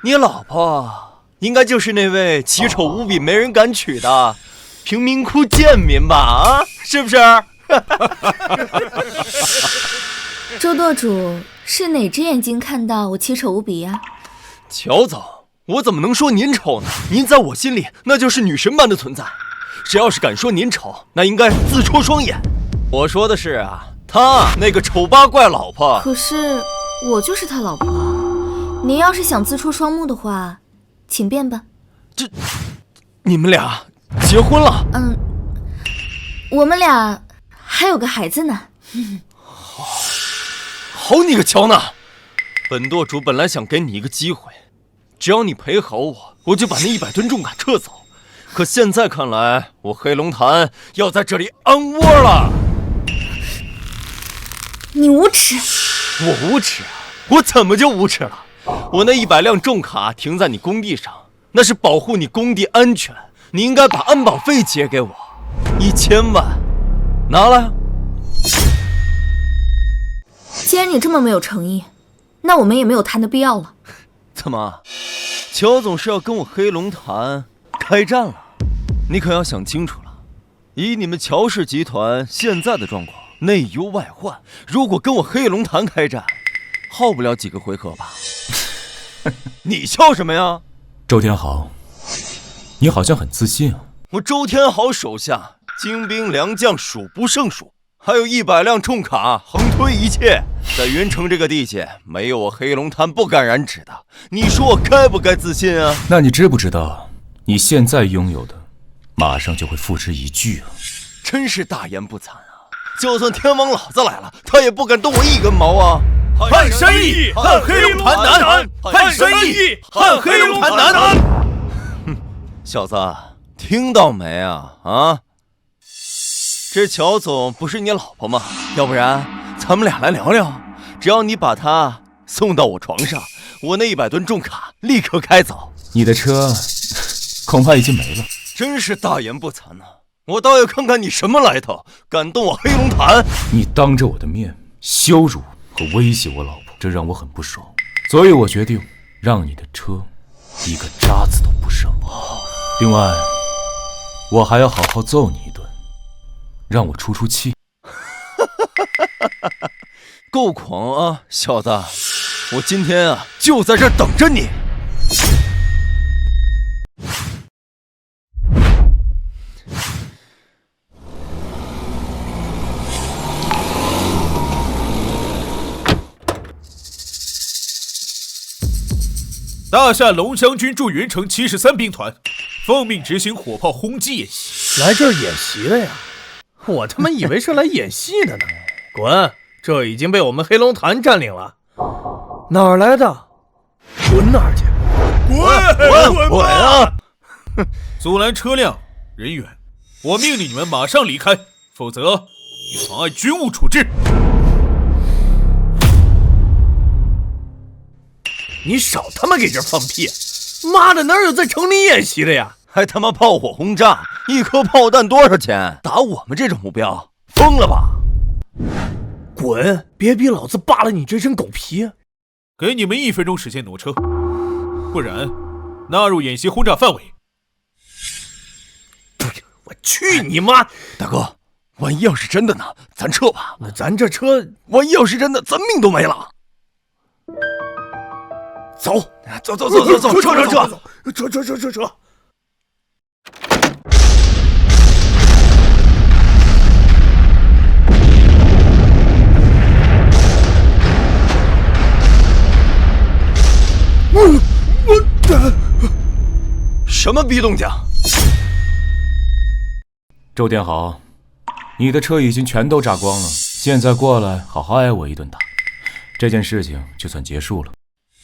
Speaker 6: 你老婆应该就是那位奇丑无比没人敢娶的贫民窟贱民吧？啊，是不是？
Speaker 2: 周舵主，是哪只眼睛看到我奇丑无比呀？
Speaker 6: 乔总，我怎么能说您丑呢？您在我心里那就是女神般的存在。谁要是敢说您丑，那应该自戳双眼。我说的是啊，他那个丑八怪老婆。
Speaker 2: 可是我就是他老婆。您要是想自戳双目的话，请便吧。
Speaker 6: 你们俩结婚了？
Speaker 2: 我们俩还有个孩子呢。
Speaker 6: 好你个乔娜！本舵主本来想给你一个机会，只要你陪好我，我就把那100吨重卡撤走。可现在看来，我黑龙潭要在这里安窝了。
Speaker 2: 你无耻！
Speaker 6: 我无耻啊？我怎么就无耻了？我那100辆重卡停在你工地上，那是保护你工地安全，你应该把安保费结给我，1000万，拿来。
Speaker 2: 既然你这么没有诚意，那我们也没有谈的必要了。
Speaker 6: 怎么，乔总是要跟我黑龙潭开战了？你可要想清楚了，以你们乔氏集团现在的状况，内忧外患，如果跟我黑龙潭开战，耗不了几个回合吧？你笑什么呀？
Speaker 3: 周天豪，你好像很自信啊。
Speaker 6: 我周天豪手下精兵良将数不胜数，还有100辆重卡横推一切，在云城这个地界，没有我黑龙潭不敢染指的。你说我该不该自信啊？
Speaker 3: 那你知不知道，你现在拥有的，马上就会付之一炬啊！
Speaker 6: 真是大言不惭啊！就算天王老子来了，他也不敢动我一根毛啊！
Speaker 7: 汉山义，汉黑龙潭南；汉山义，汉黑龙潭南。
Speaker 6: 哼，小子，听到没啊？啊！这乔总不是你老婆吗？要不然咱们俩来聊聊。只要你把她送到我床上，我那100吨重卡立刻开走。
Speaker 3: 你的车恐怕已经没了。
Speaker 6: 真是大言不惭啊！我倒要看看你什么来头，敢动我黑龙潭！
Speaker 3: 你当着我的面羞辱和威胁我老婆，这让我很不爽。所以我决定让你的车一个渣子都不剩。另外，我还要好好揍你一顿，让我出出气。
Speaker 6: 够狂啊，小子！我今天啊就在这儿等着你。
Speaker 7: 大夏龙湘军驻云城73兵团，奉命执行火炮轰击演习。
Speaker 10: 来这儿演习了呀？我他妈以为是来演戏的呢！滚！这已经被我们黑龙潭占领了。哪儿来的？滚哪儿去！
Speaker 7: 滚啊！阻拦车辆人员，我命令你们马上离开，否则以妨碍军务处置。
Speaker 10: 你少他妈给这放屁！妈的，哪有在城里演习的呀？
Speaker 6: 还他妈炮火轰炸，一颗炮弹多少钱？打我们这种目标，疯了吧？
Speaker 10: 滚！别逼老子扒了你这身狗皮！
Speaker 7: 给你们1分钟时间挪车，不然纳入演习轰炸范围。
Speaker 10: 我去你妈！
Speaker 6: 大哥，万一要是真的呢？咱撤吧。
Speaker 10: 那咱这车，
Speaker 6: 万一要是真的，咱命都没了。
Speaker 10: 走，
Speaker 6: 撤！什么逼动静？
Speaker 3: 周天豪，你的车已经全都炸光了，现在过来好好挨我一顿打，这件事情就算结束了。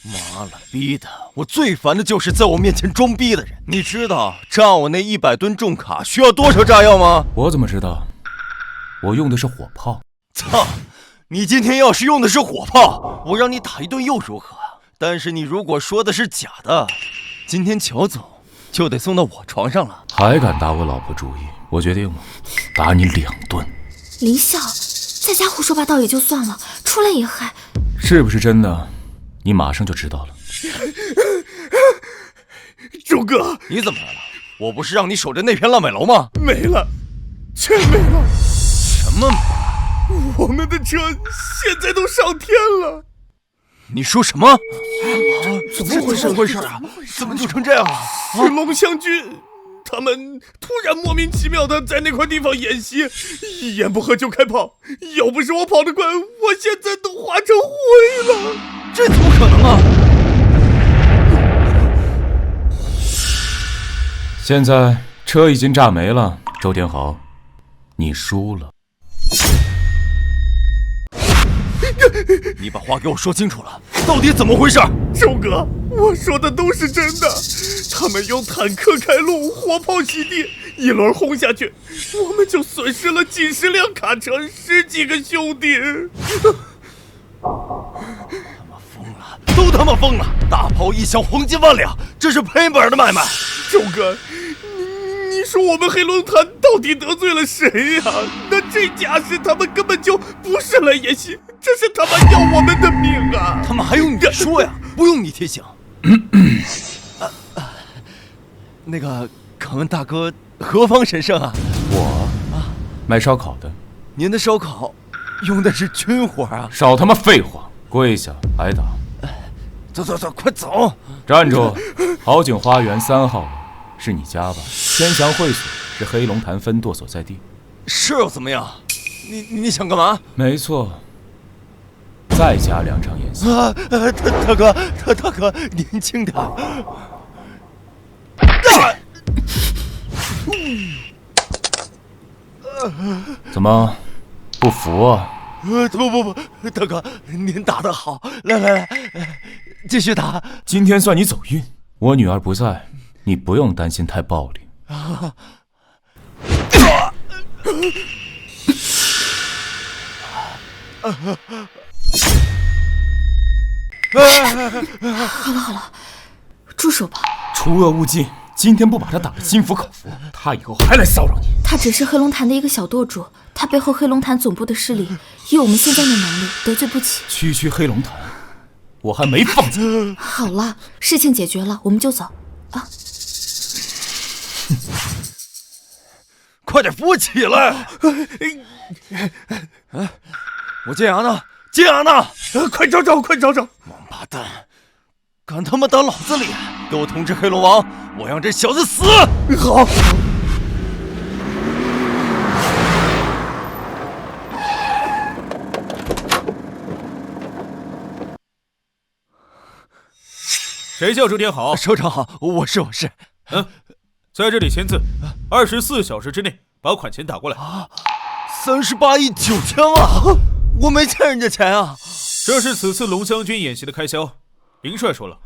Speaker 6: 妈了逼的！我最烦的就是在我面前装逼的人。你知道炸我那100吨重卡需要多少炸药吗？
Speaker 3: 我怎么知道？我用的是火炮。
Speaker 6: 操！你今天要是用的是火炮，我让你打一顿又如何？但是你如果说的是假的，今天乔总就得送到我床上了。
Speaker 3: 还敢打我老婆主意？我决定了，打你2顿。
Speaker 2: 林笑，在家胡说八道也就算了，出来也还……
Speaker 3: 是不是真的？你马上就知道了。
Speaker 10: 周哥，
Speaker 6: 你怎么来了？我不是让你守着那片烂尾楼吗？
Speaker 10: 没了，全没了。
Speaker 6: 什么没了？
Speaker 10: 我们的车现在都上天了。
Speaker 6: 你说什么？
Speaker 10: 怎么回事啊？
Speaker 6: 怎么就成这样了？
Speaker 10: 是龙湘军，他们突然莫名其妙的在那块地方演习，一言不合就开炮。要不是我跑得快，我现在都化成灰了。
Speaker 6: 这怎么可能啊？
Speaker 3: 现在车已经炸没了，周天豪，你输了。
Speaker 6: 你把话给我说清楚了，到底怎么回事？
Speaker 10: 周哥，我说的都是真的。他们用坦克开路，火炮袭击，一轮轰下去，我们就损失了几十辆卡车，10几个兄弟。
Speaker 6: 都他妈疯了！大炮一响，黄金万两，这是赔本的买卖。
Speaker 10: 周哥，你说我们黑龙潭到底得罪了谁呀？那这架势，他们根本就不是来演习，这是他妈要我们的命啊！
Speaker 6: 他们还用你说呀？不用你提醒。那个，敢问大哥何方神圣啊？
Speaker 3: 我卖烧烤的。
Speaker 6: 您的烧烤用的是军火啊？
Speaker 3: 少他妈废话，跪下挨打。
Speaker 6: 走，快走！
Speaker 3: 站住！好景花园3号楼是你家吧？天祥会所是黑龙潭分舵所在地。
Speaker 6: 是又怎么样？你想干嘛？
Speaker 3: 没错，再加2场演习。
Speaker 6: 大哥，年轻点。
Speaker 3: 怎么不服啊？
Speaker 6: 不，大哥，您打得好，来，继续打。
Speaker 3: 今天算你走运，我女儿不在，你不用担心太暴力。
Speaker 2: 好了，住手吧。
Speaker 3: 除恶务尽，今天不把他打得心服口服，他以后还来骚扰你。
Speaker 2: 他只是黑龙潭的一个小舵主，他背后黑龙潭总部的势力，以我们现在的能力得罪不起。
Speaker 3: 区黑龙潭，我还没放弃。
Speaker 2: 好了，事情解决了，我们就走啊！
Speaker 6: 快点扶我起来！我金牙呢？金牙呢？
Speaker 10: 快找！
Speaker 6: 王八蛋，敢他妈打老子脸！给我通知黑龙王，我让这小子死！
Speaker 10: 好。
Speaker 7: 谁叫周天豪？
Speaker 6: 首长好，我是。
Speaker 7: 在这里签字，24小时之内把款钱打过来。
Speaker 6: 38亿9千万，我没欠人家钱啊！
Speaker 7: 这是此次龙湘军演习的开销，林帅说了，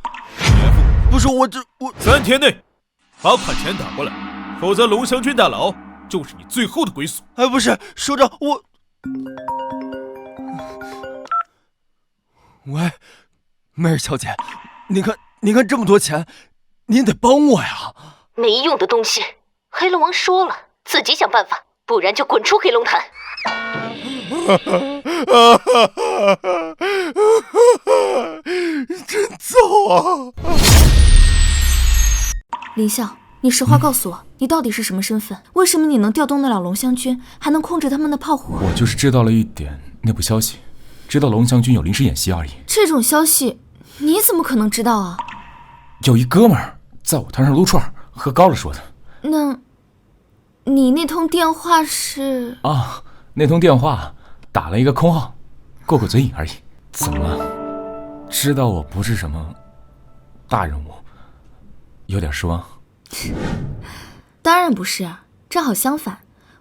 Speaker 6: 不是我
Speaker 7: 3天内把款钱打过来，否则龙湘军大佬就是你最后的归宿。
Speaker 6: 哎，不是，首长，喂，梅尔小姐，您看这么多钱，您得帮我呀！
Speaker 5: 没用的东西，黑龙王说了，自己想办法，不然就滚出黑龙潭。
Speaker 6: 真糟啊！
Speaker 2: 林笑，你实话告诉我，你到底是什么身份？为什么你能调动得了龙湘军，还能控制他们的炮火？
Speaker 3: 我就是知道了一点内部消息，知道龙湘军有临时演习而已。
Speaker 2: 这种消息你怎么可能知道啊？
Speaker 3: 有一哥们儿在我摊上撸串喝高了说的。
Speaker 2: 那你那通电话是？
Speaker 3: 啊，那通电话打了一个空号，过嘴瘾而已。怎么了？知道我不是什么大人物，有点失望？
Speaker 2: 当然不是，正好相反。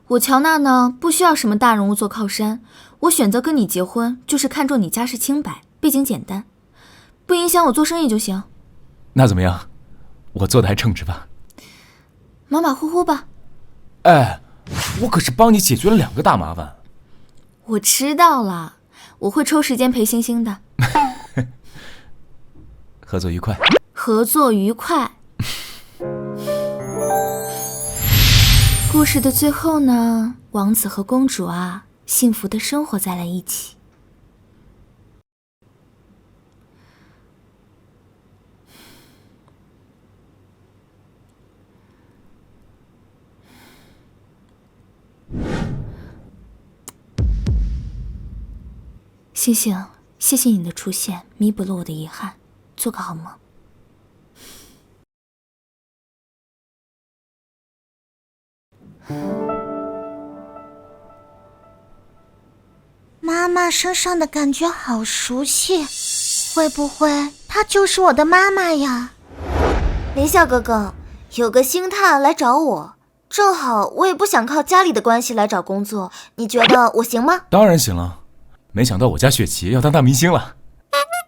Speaker 2: 我乔娜呢，不需要什么大人物做靠山，我选择跟你结婚，就是看中你家世清白，背景简单，不影响我做生意就行。
Speaker 3: 那怎么样？我做的还称职吧？
Speaker 2: 马马虎虎吧。
Speaker 3: 哎，我可是帮你解决了2个大麻烦。
Speaker 2: 我知道了，我会抽时间陪星星的。
Speaker 3: 合作愉快。
Speaker 2: 合作愉快。故事的最后呢，王子和公主啊，幸福的生活在了一起。星星，谢谢你的出现，弥补了我的遗憾。做个好梦。
Speaker 1: 妈妈身上的感觉好熟悉，会不会她就是我的妈妈呀？
Speaker 5: 林笑哥哥，有个星探来找我，正好我也不想靠家里的关系来找工作，你觉得我行吗？
Speaker 3: 当然行了，没想到我家雪琪要当大明星了。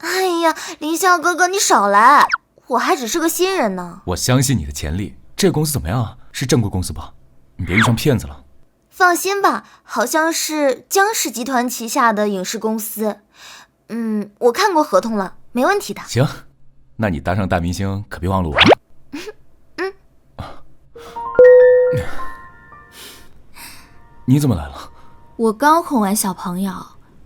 Speaker 5: 哎呀，林笑哥哥你少来，我还只是个新人呢。
Speaker 3: 我相信你的潜力，这个公司怎么样啊？是正规公司吧？你别遇上骗子了。
Speaker 5: 放心吧，好像是江氏集团旗下的影视公司。我看过合同了，没问题的。
Speaker 3: 行，那你当上大明星可别忘了我。你怎么来了？
Speaker 2: 我刚哄完小朋友，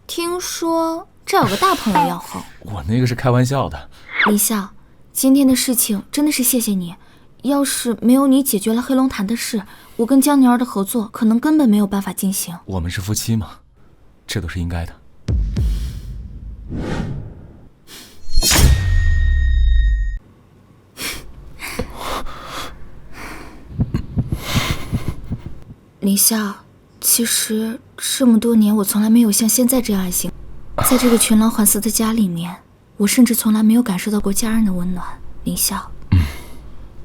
Speaker 2: 听说这有个大朋友要哄。
Speaker 3: 我那个是开玩笑的。
Speaker 2: 李笑，今天的事情真的是谢谢你。要是没有你解决了黑龙潭的事，我跟江宁儿的合作可能根本没有办法进行。
Speaker 3: 我们是夫妻嘛，这都是应该的。
Speaker 2: 李笑，其实这么多年我从来没有像现在这样爱心。在这个群狼环伺的家里面，我甚至从来没有感受到过家人的温暖。李笑，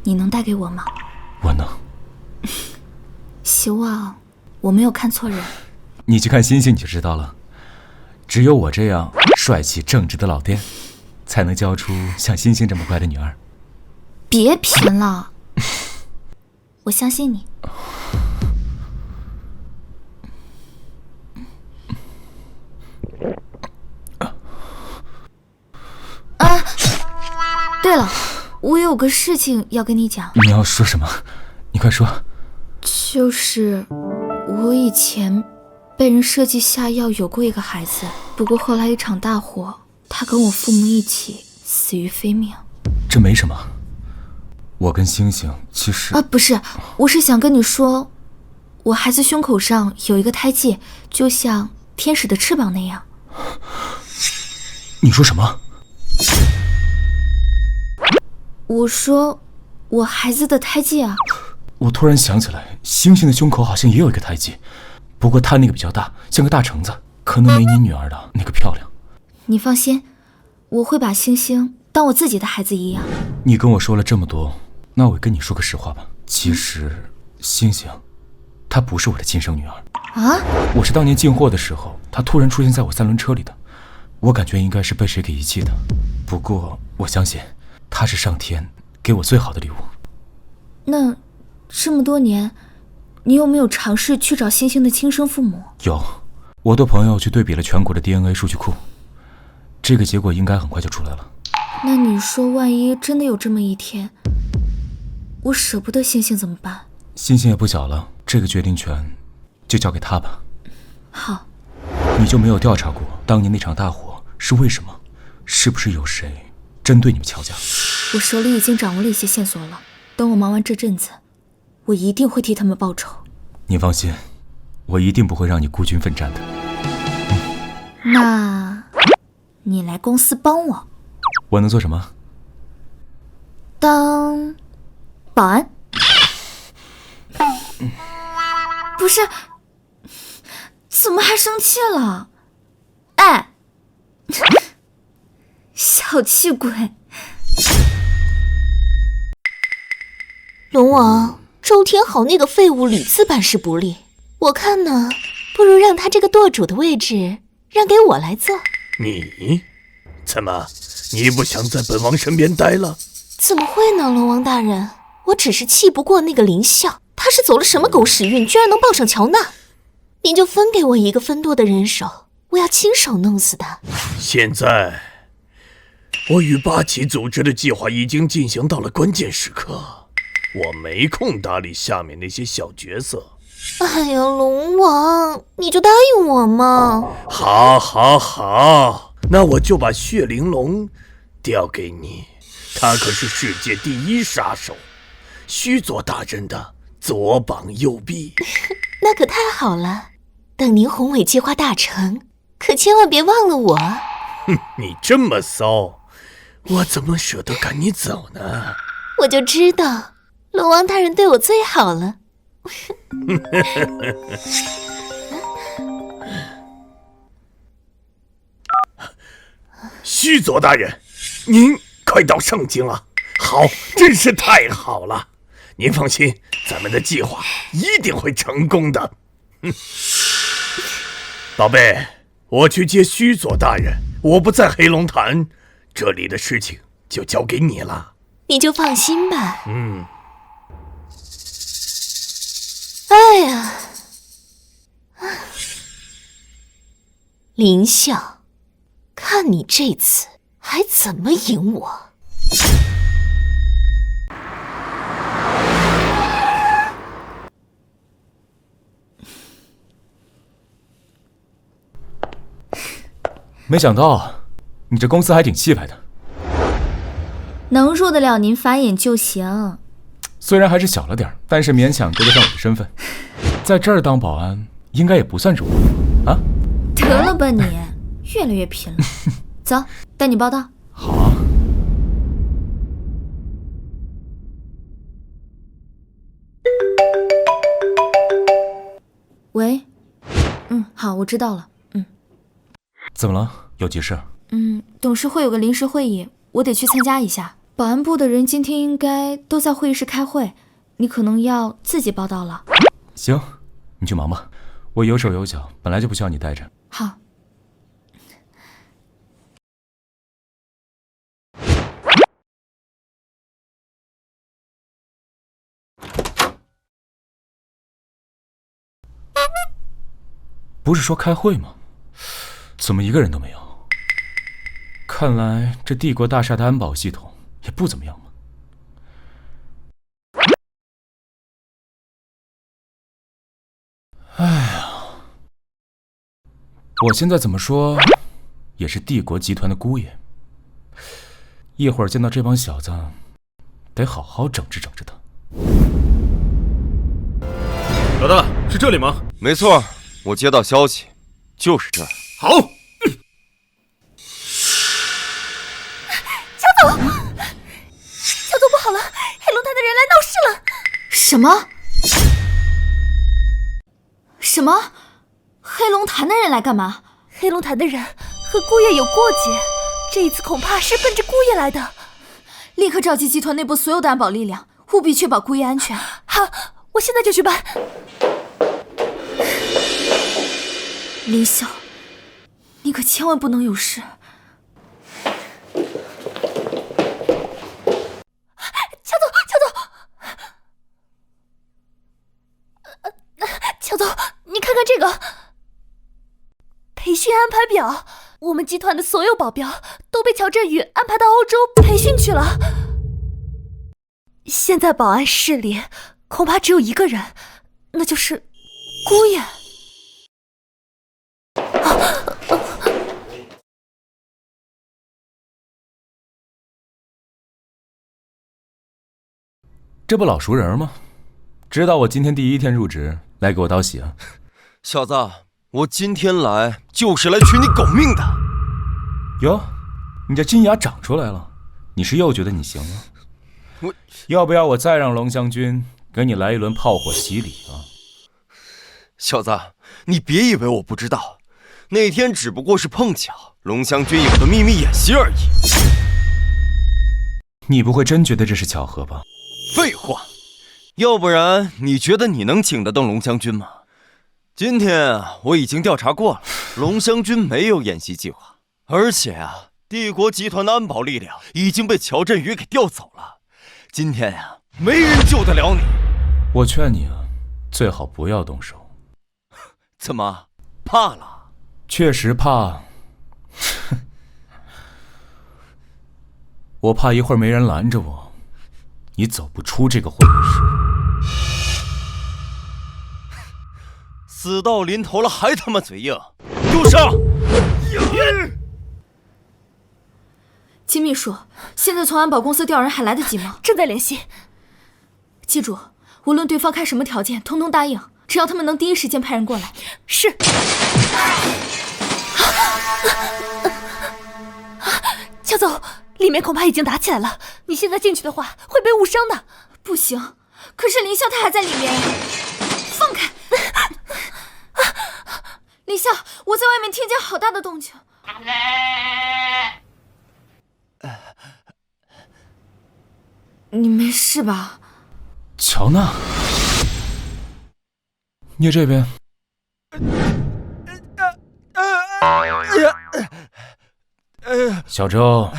Speaker 2: 你能带给我吗？
Speaker 3: 我能。
Speaker 2: 希望我没有看错人。
Speaker 3: 你去看星星你就知道了。只有我这样帅气正直的老爹，才能教出像星星这么乖的女儿。
Speaker 2: 别贫了，我相信你。对了，我有个事情要跟你讲。
Speaker 3: 你要说什么？你快说。
Speaker 2: 就是我以前被人设计下药有过一个孩子，不过后来一场大火，他跟我父母一起死于非命。
Speaker 3: 这没什么，我跟星星其实……
Speaker 2: 不是，我是想跟你说，我孩子胸口上有一个胎记，就像天使的翅膀那样。
Speaker 3: 你说什么？
Speaker 2: 我说我孩子的胎记啊。
Speaker 3: 我突然想起来，星星的胸口好像也有一个胎记，不过她那个比较大，像个大橙子，可能没你女儿的那个漂亮。
Speaker 2: 你放心，我会把星星当我自己的孩子一样。
Speaker 3: 你跟我说了这么多，那我跟你说个实话吧。其实星星她不是我的亲生女儿
Speaker 2: 啊。
Speaker 3: 我是当年进货的时候，她突然出现在我三轮车里的，我感觉应该是被谁给遗弃的。不过我相信她是上天给我最好的礼物。
Speaker 2: 那这么多年，你有没有尝试去找星星的亲生父母？
Speaker 3: 有，我的朋友去对比了全国的 DNA 数据库，这个结果应该很快就出来了。
Speaker 2: 那你说万一真的有这么一天，我舍不得星星怎么办？
Speaker 3: 星星也不小了，这个决定权就交给他吧。
Speaker 2: 好。
Speaker 3: 你就没有调查过当年那场大火是为什么？是不是有谁针对你们乔家？
Speaker 2: 我手里已经掌握了一些线索了，等我忙完这阵子，我一定会替他们报仇。
Speaker 3: 你放心，我一定不会让你孤军奋战的。
Speaker 2: 那你来公司帮我。
Speaker 3: 我能做什么？
Speaker 2: 当保安。不是，怎么还生气了？哎，小气鬼。
Speaker 5: 龙王，周天豪那个废物屡次办事不力，我看呢，不如让他这个舵主的位置让给我来做。
Speaker 10: 你怎么，你不想在本王身边待了？
Speaker 5: 怎么会呢，龙王大人，我只是气不过那个林笑，他是走了什么狗屎运，居然能抱上乔娜？您就分给我一个分舵的人手，我要亲手弄死他。
Speaker 10: 现在我与八旗组织的计划已经进行到了关键时刻，我没空搭理下面那些小角色。
Speaker 5: 哎呀，龙王，你就答应我嘛！
Speaker 10: 好，那我就把血灵龙调给你，他可是世界第一杀手，须佐大人的左膀右臂。
Speaker 5: 那可太好了，等您宏伟计划大成，可千万别忘了我。
Speaker 10: 哼，你这么骚，我怎么舍得赶你走呢？
Speaker 5: 我就知道，龙王大人对我最好了。
Speaker 10: 须佐大人，您快到上京了，好，真是太好了。您放心，咱们的计划一定会成功的。宝贝，我去接须佐大人，我不在黑龙潭，这里的事情就交给你了。
Speaker 5: 你就放心吧。哎呀，林笑，看你这次还怎么赢我！
Speaker 3: 没想到你这公司还挺气派的，
Speaker 2: 能入得了您法眼就行。
Speaker 3: 虽然还是小了点，但是勉强对得上我的身份，在这儿当保安应该也不算弱啊。
Speaker 2: 得了吧你，越来越贫了。走，带你报道。
Speaker 3: 好啊。
Speaker 2: 喂，好，我知道了。
Speaker 3: 怎么了？有急事？
Speaker 2: 董事会有个临时会议，我得去参加一下。保安部的人今天应该都在会议室开会，你可能要自己报到了。
Speaker 3: 行，你去忙吧，我有手有脚，本来就不需要你带着。
Speaker 2: 好。
Speaker 3: 不是说开会吗？怎么一个人都没有？看来这帝国大厦的安保系统也不怎么样嘛。哎呀，我现在怎么说也是帝国集团的姑爷，一会儿见到这帮小子，得好好整治整治他。
Speaker 7: 老大，是这里吗？
Speaker 6: 没错，我接到消息，就是这儿。
Speaker 7: 好。
Speaker 5: 乔总不好了，黑龙潭的人来闹事了。
Speaker 2: 什么？什么？黑龙潭的人来干嘛？
Speaker 5: 黑龙潭的人和姑爷有过节，这一次恐怕是奔着姑爷来的。
Speaker 2: 立刻召集集团内部所有的安保力量，务必确保姑爷安全。
Speaker 5: 好，我现在就去办。
Speaker 2: 林笑，你可千万不能有事。
Speaker 5: 乔总，你看看这个培训安排表，我们集团的所有保镖都被乔振宇安排到欧洲培训去了。现在保安室里恐怕只有一个人，那就是姑爷。
Speaker 3: 这不老熟人吗？知道我今天第一天入职，来给我道喜啊！
Speaker 6: 小子，我今天来就是来取你狗命的。
Speaker 3: 哟，你这金牙长出来了，你是又觉得你行了？要不要我再让龙湘军给你来一轮炮火洗礼啊？
Speaker 6: 小子，你别以为我不知道，那天只不过是碰巧，龙湘军有的秘密演习而已。
Speaker 3: 你不会真觉得这是巧合吧？
Speaker 6: 废话，要不然你觉得你能请得动龙湘军吗？今天我已经调查过了，龙湘军没有演习计划，而且帝国集团的安保力量已经被乔振宇给调走了。今天没人救得了你。
Speaker 3: 我劝你最好不要动手。
Speaker 6: 怎么，怕了？
Speaker 3: 确实怕。我怕一会儿没人拦着我，你走不出这个会议室。
Speaker 6: 死到临头了还他妈嘴硬，给我上！
Speaker 2: 金秘书，现在从安保公司调人还来得及吗？
Speaker 5: 正在联系。
Speaker 2: 记住，无论对方开什么条件，通通答应，只要他们能第一时间派人过来。
Speaker 5: 是。
Speaker 9: 乔总，里面恐怕已经打起来了，你现在进去的话会被误伤的。
Speaker 2: 不行，可是林笑他还在里面呀！放开！林笑，我在外面听见好大的动静。你没事吧？
Speaker 3: 乔娜，你这边。小周，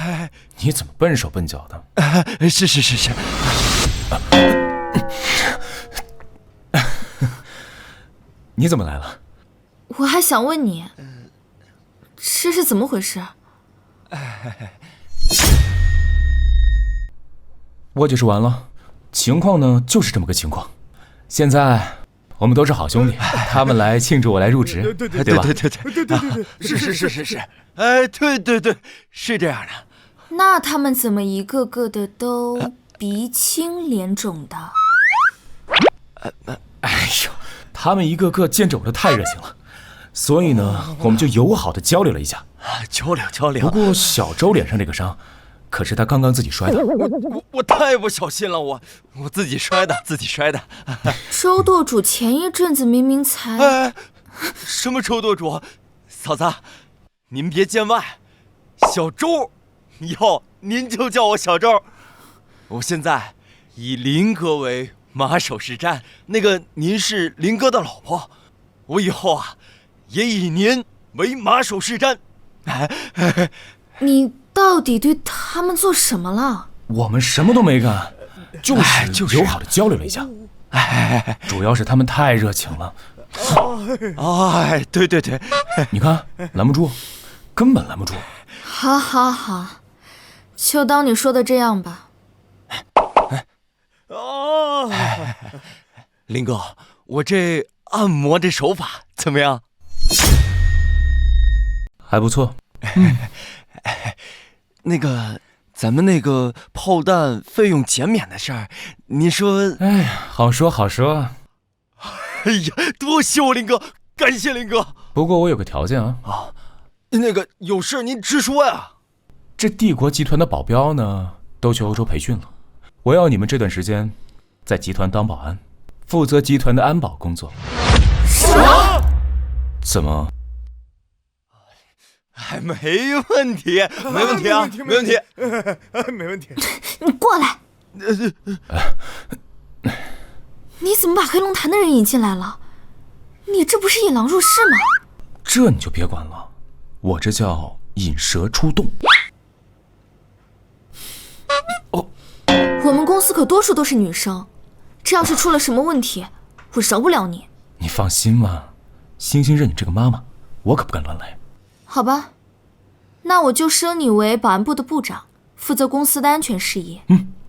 Speaker 3: 你怎么笨手笨脚的？
Speaker 6: 是。
Speaker 3: 你怎么来了？
Speaker 2: 我还想问你，这是怎么回事？
Speaker 3: 我解释完了，情况呢就是这么个情况。现在我们都是好兄弟，他们来庆祝我来入职，对吧？
Speaker 6: 对，是。哎，对，是这样的。
Speaker 2: 那他们怎么一个个的都鼻青脸肿的？
Speaker 3: 哎呦，他们一个个见着我的太热情了，所以呢，我们就友好的交流了一下。
Speaker 6: 交流。
Speaker 3: 不过小周脸上这个伤，可是他刚刚自己摔的。
Speaker 6: 我太不小心了，我自己摔的。
Speaker 2: 周舵主前一阵子明明才……
Speaker 6: 什么周舵主？嫂子，您别见外，小周，以后您就叫我小周。我现在以林哥为马首是瞻，那个您是林哥的老婆，我以后啊也以您为马首是瞻。
Speaker 2: 你到底对他们做什么了？
Speaker 3: 我们什么都没干，就是友好的交流了一下。主要是他们太热情了。
Speaker 6: 对，
Speaker 3: 你看拦不住，根本拦不住。
Speaker 2: 好，就当你说的这样吧。
Speaker 6: 林哥，我这按摩的手法怎么样？
Speaker 3: 还不错。
Speaker 6: 那个，咱们那个炮弹费用减免的事儿，你说？
Speaker 3: 哎呀，好说。
Speaker 6: 哎呀，多谢我林哥，感谢林哥。
Speaker 3: 不过我有个条件啊。
Speaker 6: 那个有事您直说呀。
Speaker 3: 这帝国集团的保镖呢，都去欧洲培训了，我要你们这段时间在集团当保安，负责集团的安保工作。
Speaker 6: 什么？
Speaker 3: 怎么？
Speaker 6: 没问题啊，没问题。
Speaker 2: 你过来。你怎么把黑龙潭的人引进来了？你这不是引狼入室吗？
Speaker 3: 这你就别管了，我这叫引蛇出洞。
Speaker 2: 我们公司可多数都是女生，这要是出了什么问题，我饶不了你。
Speaker 3: 你放心吧，星星认你这个妈妈，我可不敢乱来。
Speaker 2: 好吧，那我就升你为保安部的部长，负责公司的安全事宜。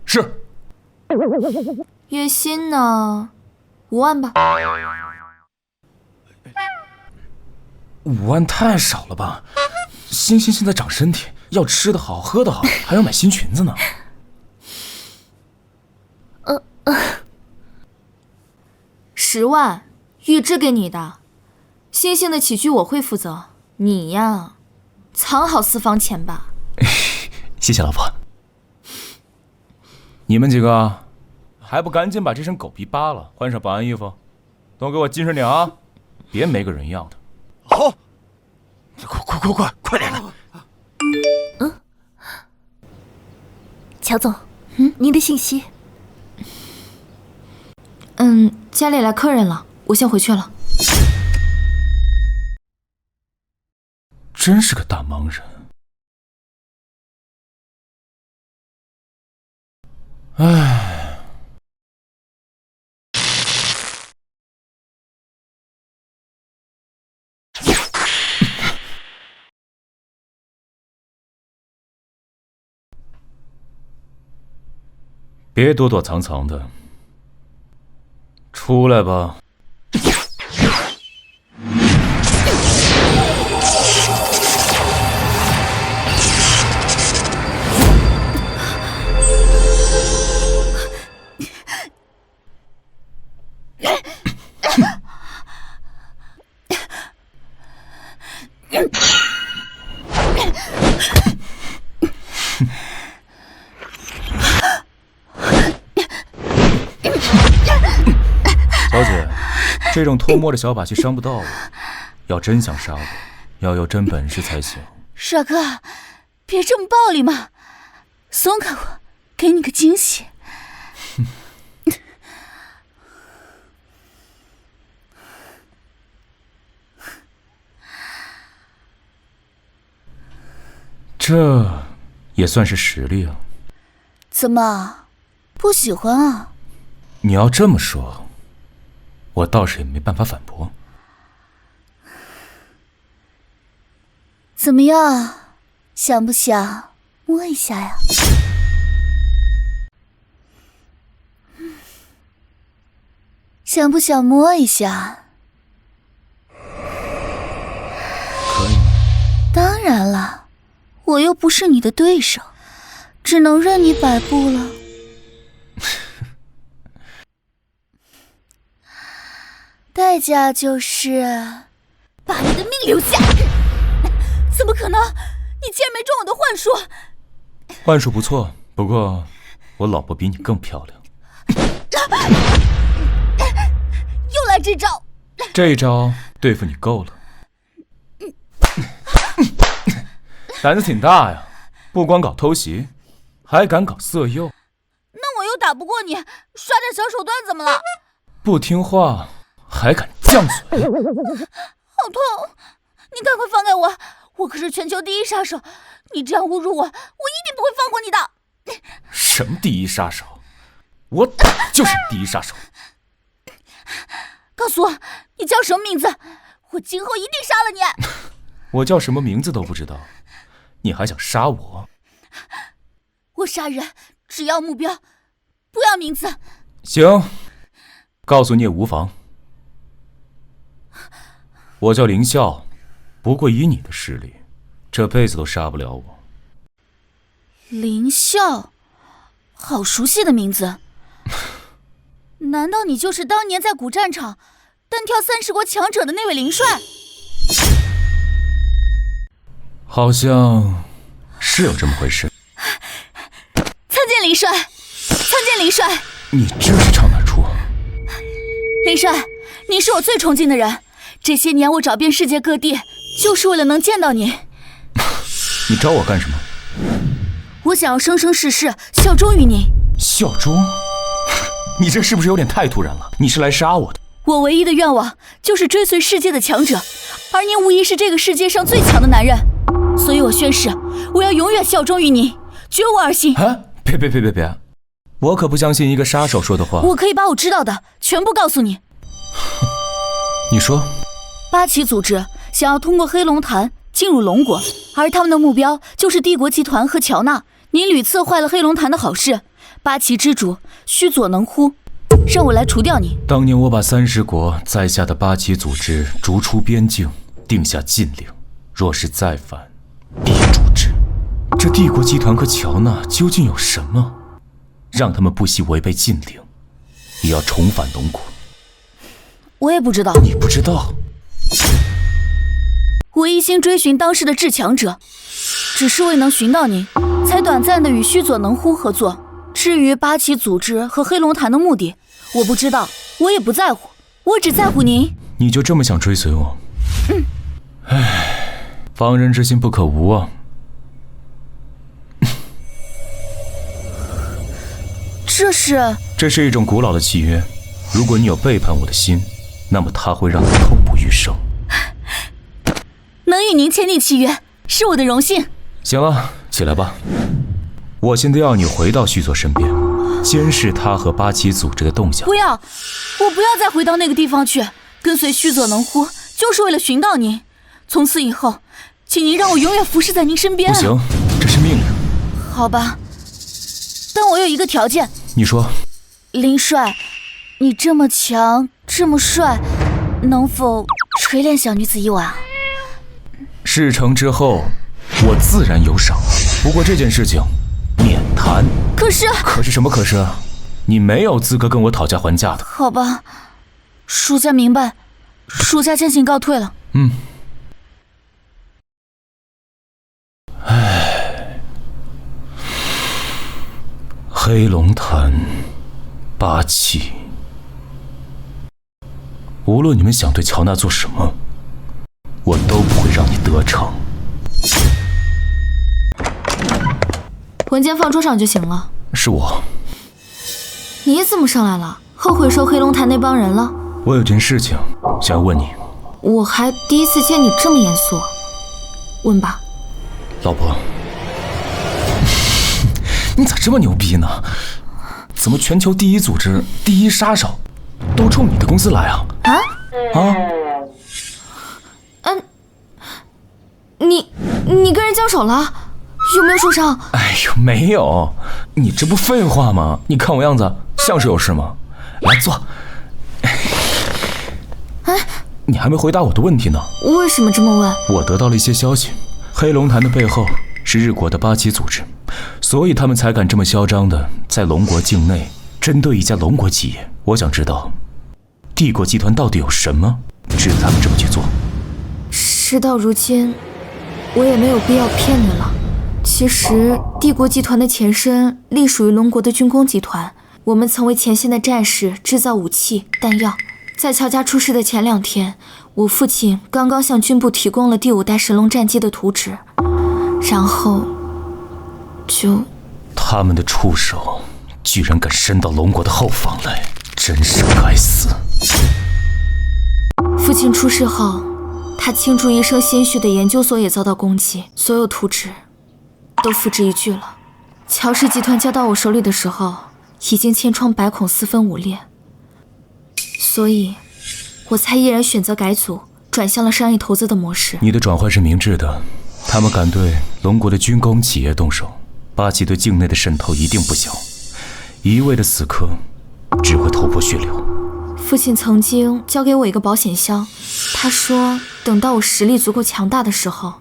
Speaker 3: 是。
Speaker 2: 月薪呢？5万吧。
Speaker 3: 5万太少了吧？星星现在长身体，要吃得好，喝得好，还要买新裙子呢。
Speaker 2: 10万，预支给你的。星星的起居我会负责，你呀，藏好私房钱吧。
Speaker 3: 谢谢老婆。你们几个还不赶紧把这身狗皮扒了，换上保安衣服，都给我精神点啊！别没个人样的。
Speaker 6: 好，快点的。
Speaker 5: 乔总，您的信息。
Speaker 2: 家里来客人了，我先回去了。
Speaker 3: 真是个大忙人。唉，别躲躲藏藏的，出来吧。这种偷摸的小把戏伤不到我。要真想杀我，要有真本事才行。
Speaker 8: 帅哥，别这么暴力嘛！松开我，给你个惊喜。
Speaker 3: 这也算是实力啊。
Speaker 8: 怎么，不喜欢啊？
Speaker 3: 你要这么说，我倒是也没办法反驳。
Speaker 8: 怎么样，想不想摸一下呀？想不想摸一下？
Speaker 3: 可以吗？
Speaker 8: 当然了，我又不是你的对手，只能任你摆布了。代价就是把你的命留下。怎么可能？你竟然没中我的幻术！
Speaker 3: 幻术不错，不过我老婆比你更漂亮。
Speaker 8: 又来这招！
Speaker 3: 这一招对付你够了。胆子挺大呀，不光搞偷袭，还敢搞色诱。
Speaker 8: 那我又打不过你，耍点小手段怎么了？
Speaker 3: 不听话还敢犟嘴！
Speaker 8: 好痛！你赶快放开我！我可是全球第一杀手，你这样侮辱我，我一定不会放过你的。
Speaker 3: 什么第一杀手？我就是第一杀手。
Speaker 8: 告诉我，你叫什么名字？我今后一定杀了你。
Speaker 3: 我叫什么名字都不知道，你还想杀我？
Speaker 8: 我杀人只要目标，不要名字。
Speaker 3: 行，告诉你也无妨。我叫凌啸，不过以你的实力，这辈子都杀不了我。
Speaker 8: 凌啸，好熟悉的名字。难道你就是当年在古战场单挑30国强者的那位凌帅？
Speaker 3: 好像是有这么回事。
Speaker 8: 参见凌帅，参见凌帅。
Speaker 3: 你这是唱哪出？
Speaker 8: 凌帅，你是我最崇敬的人，这些年我找遍世界各地，就是为了能见到你。
Speaker 3: 你找我干什么？
Speaker 8: 我想要生生世世效忠于你。
Speaker 3: 效忠？你这是不是有点太突然了？你是来杀我的？
Speaker 8: 我唯一的愿望就是追随世界的强者，而您无疑是这个世界上最强的男人，所以我宣誓，我要永远效忠于你，绝无二心。
Speaker 3: 啊！别！我可不相信一个杀手说的话。
Speaker 8: 我可以把我知道的全部告诉你。
Speaker 3: 你说，
Speaker 8: 八旗组织想要通过黑龙潭进入龙国，而他们的目标就是帝国集团和乔纳。您屡次坏了黑龙潭的好事，八旗之主须佐能乎让我来除掉你。
Speaker 3: 当年我把30国在下的八旗组织逐出边境，定下禁令，若是再犯，必诛之。这帝国集团和乔纳究竟有什么，让他们不惜违背禁令，也要重返龙国？
Speaker 8: 我也不知道。
Speaker 3: 你不知道？
Speaker 8: 我一心追寻当时的至强者，只是未能寻到您，才短暂的与须佐能乎合作。至于八旗组织和黑龙潭的目的，我不知道，我也不在乎，我只在乎您。
Speaker 3: 你就这么想追随我？唉，防人之心不可无啊。这是一种古老的契约，如果你有背叛我的心，那么它会让你痛不欲生。
Speaker 8: 能与您签订契约是我的荣幸。
Speaker 3: 行了，起来吧。我现在要你回到须佐身边，监视他和八旗组织的动向。
Speaker 8: 不要，我不要再回到那个地方去，跟随须佐能乎就是为了寻到您。从此以后，请您让我永远服侍在您身边。
Speaker 3: 不行，这是命令。
Speaker 8: 好吧，但我有一个条件。
Speaker 3: 你说。
Speaker 8: 凌帅，你这么强，这么帅，能否锤炼小女子一晚？
Speaker 3: 事成之后，我自然有赏。不过这件事情免谈。可是什么可是？你没有资格跟我讨价还价的。
Speaker 8: 好吧，属下明白，属下先行告退了。黑龙潭，八旗，
Speaker 3: 无论你们想对乔娜做什么，我都不会让你得逞。
Speaker 2: 文件放桌上就行了。
Speaker 3: 是我。
Speaker 2: 你怎么上来了？后悔收黑龙潭那帮人了？
Speaker 3: 我有件事情想要问你。
Speaker 2: 我还第一次见你这么严肃。问吧。
Speaker 3: 老婆，你咋这么牛逼呢？怎么全球第一组织、第一杀手都冲你的公司来啊？
Speaker 2: 你跟人交手了？有没有受伤？
Speaker 3: 哎呦，没有，你这不废话吗？你看我样子像是有事吗？来坐。你还没回答我的问题呢。
Speaker 2: 为什么这么问？
Speaker 3: 我得到了一些消息，黑龙潭的背后是日国的八旗组织，所以他们才敢这么嚣张的在龙国境内针对一家龙国企业。我想知道，帝国集团到底有什么值得他们这么去做？
Speaker 2: 事到如今，我也没有必要骗你了。其实，帝国集团的前身隶属于龙国的军工集团，我们曾为前线的战士制造武器、弹药。在乔家出事的前2天，我父亲刚刚向军部提供了第5代神龙战机的图纸，然后就……
Speaker 3: 他们的触手居然敢伸到龙国的后方来，真是该死！
Speaker 2: 父亲出事后，他倾注一生心血的研究所也遭到攻击，所有图纸都付之一炬了。乔氏集团交到我手里的时候，已经千疮百孔、四分五裂，所以我才毅然选择改组，转向了商业投资的模式。
Speaker 3: 你的转换是明智的，他们敢对龙国的军工企业动手，八旗对境内的渗透一定不小，一味的死磕只会头破血流。
Speaker 2: 父亲曾经交给我一个保险箱，他说等到我实力足够强大的时候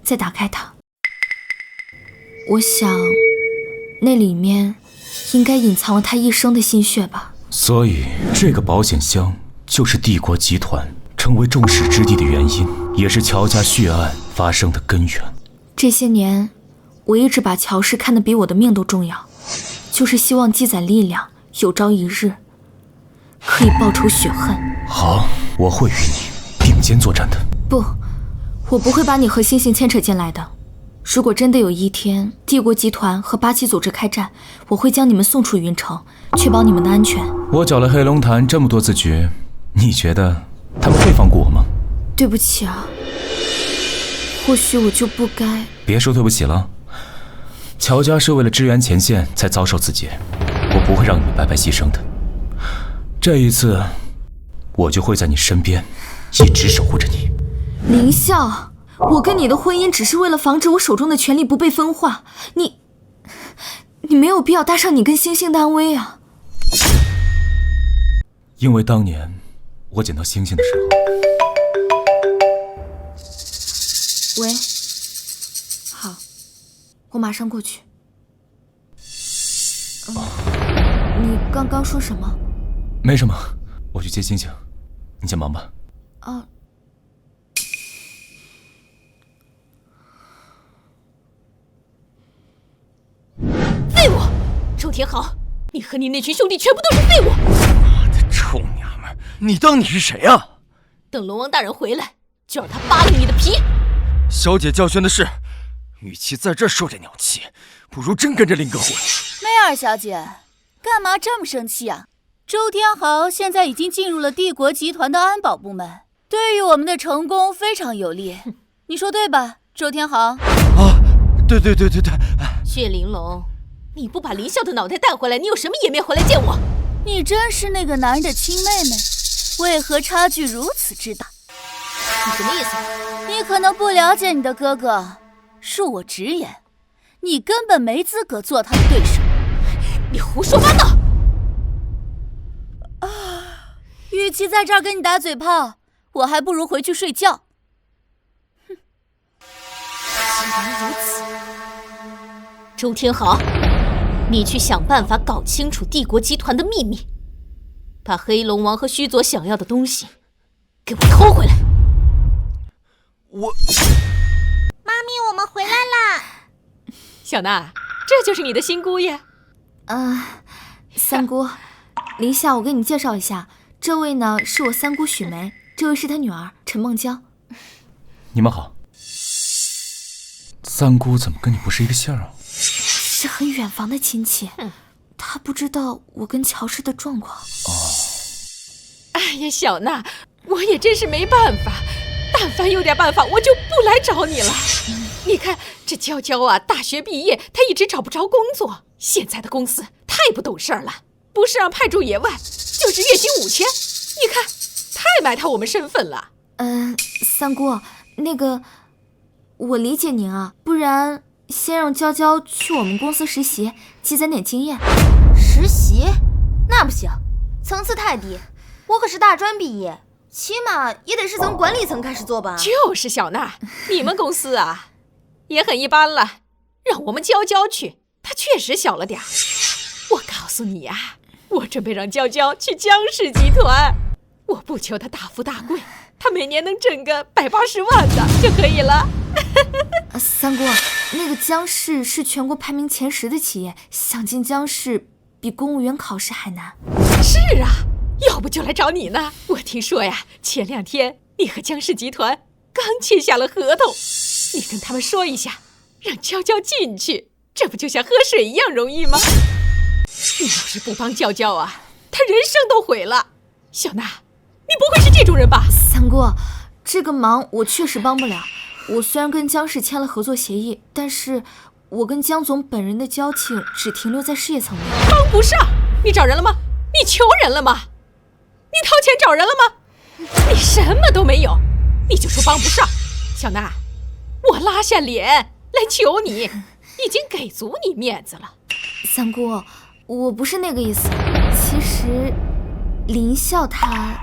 Speaker 2: 再打开它。我想那里面应该隐藏了他一生的心血吧。
Speaker 3: 所以这个保险箱就是帝国集团成为众矢之的的原因，也是乔家血案发生的根源。
Speaker 2: 这些年我一直把乔氏看得比我的命都重要，就是希望积攒力量，有朝一日可以报仇雪恨。
Speaker 3: 好，我会与你并肩作战的。
Speaker 2: 不，我不会把你和星星牵扯进来的。如果真的有一天帝国集团和八旗组织开战，我会将你们送出云城，确保你们的安全。
Speaker 3: 我搅了黑龙潭这么多次局，你觉得他们会放过我吗？
Speaker 2: 对不起啊，或许我就不该。
Speaker 3: 别说对不起了，乔家是为了支援前线才遭受此劫，我不会让你们白白牺牲的。这一次我就会在你身边一直守护着你。
Speaker 2: 林笑，我跟你的婚姻只是为了防止我手中的权力不被分化，你没有必要搭上你跟星星的安危啊。
Speaker 3: 因为当年我捡到星星的时
Speaker 2: 候。喂，好，我马上过去。你刚刚说什么？
Speaker 3: 没什么，我去接星星，你先忙吧。
Speaker 5: 废物！周天豪，你和你那群兄弟全部都是废物！
Speaker 6: 妈的臭娘们儿，你当你是谁啊？
Speaker 5: 等龙王大人回来，就让他扒了你的皮！
Speaker 6: 小姐教训的是，与其在这受这鸟气，不如真跟着林哥混。
Speaker 8: 媚儿小姐，干嘛这么生气啊？周天豪现在已经进入了帝国集团的安保部门，对于我们的成功非常有利，你说对吧，周天豪？
Speaker 6: 啊，对。
Speaker 5: 血玲珑，你不把林笑的脑袋带回来，你有什么颜面回来见我？
Speaker 8: 你真是那个男人的亲妹妹，为何差距如此之大？
Speaker 5: 你什么意思？
Speaker 8: 你可能不了解你的哥哥，恕我直言，你根本没资格做他的对手。
Speaker 5: 你胡说八道！
Speaker 8: 与其在这儿跟你打嘴炮，我还不如回去睡觉。
Speaker 5: 哼！既然如此，周天豪，你去想办法搞清楚帝国集团的秘密，把黑龙王和须佐想要的东西给我偷回来。
Speaker 1: 妈咪，我们回来啦！
Speaker 9: 小娜，这就是你的新姑爷。
Speaker 2: 三姑，林夏，我给你介绍一下，这位呢是我三姑许梅，这位是她女儿陈梦娇。
Speaker 3: 你们好。三姑怎么跟你不是一个姓啊？
Speaker 2: 是很远房的亲戚，她不知道我跟乔氏的状况。
Speaker 9: 哎呀，小娜，我也真是没办法，但凡有点办法，我就不来找你了。你看这娇娇啊，大学毕业，她一直找不着工作。现在的公司太不懂事儿了，不是让派驻野外，就是月薪5000。你看，太埋汰我们身份了。
Speaker 2: 三姑，那个，我理解您啊，不然先让娇娇去我们公司实习，积攒点经验。
Speaker 5: 实习？那不行，层次太低。我可是大专毕业，起码也得是从管理层开始做吧。
Speaker 9: 就是小娜，你们公司啊，也很一般了。让我们娇娇去，她确实小了点儿。我告诉你啊，我准备让娇娇去江氏集团，我不求她大富大贵，她每年能挣个180万的就可以了。
Speaker 2: 三姑，那个江氏是全国排名前10的企业，想进江氏比公务员考试还难。
Speaker 9: 是啊，要不就来找你呢。我听说呀，前2天你和江氏集团刚签下了合同，你跟他们说一下，让娇娇进去，这不就像喝水一样容易吗？你要是不帮娇娇啊，她人生都毁了。小娜，你不会是这种人吧？
Speaker 2: 三姑，这个忙我确实帮不了。我虽然跟江氏签了合作协议，但是我跟江总本人的交情只停留在事业层面。
Speaker 9: 帮不上？你找人了吗？你求人了吗？你掏钱找人了吗？你什么都没有，你就说帮不上。小娜，我拉下脸来求你，已经给足你面子了。
Speaker 2: 三姑，我不是那个意思。其实林笑他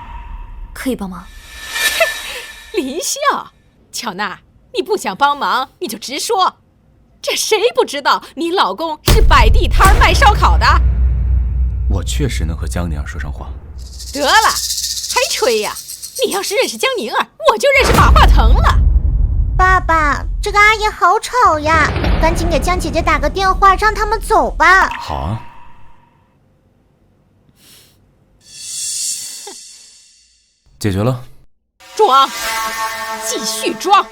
Speaker 2: 可以帮忙。
Speaker 9: 林笑？巧娜，你不想帮忙你就直说，这谁不知道你老公是摆地摊卖烧烤的？
Speaker 3: 我确实能和江宁儿说上话。
Speaker 9: 得了，还吹呀？你要是认识江宁儿，我就认识马化腾了。
Speaker 1: 爸爸，这个阿姨好吵呀，赶紧给江姐姐打个电话，让他们走吧。
Speaker 3: 好啊。解决了。
Speaker 9: 装，继续装。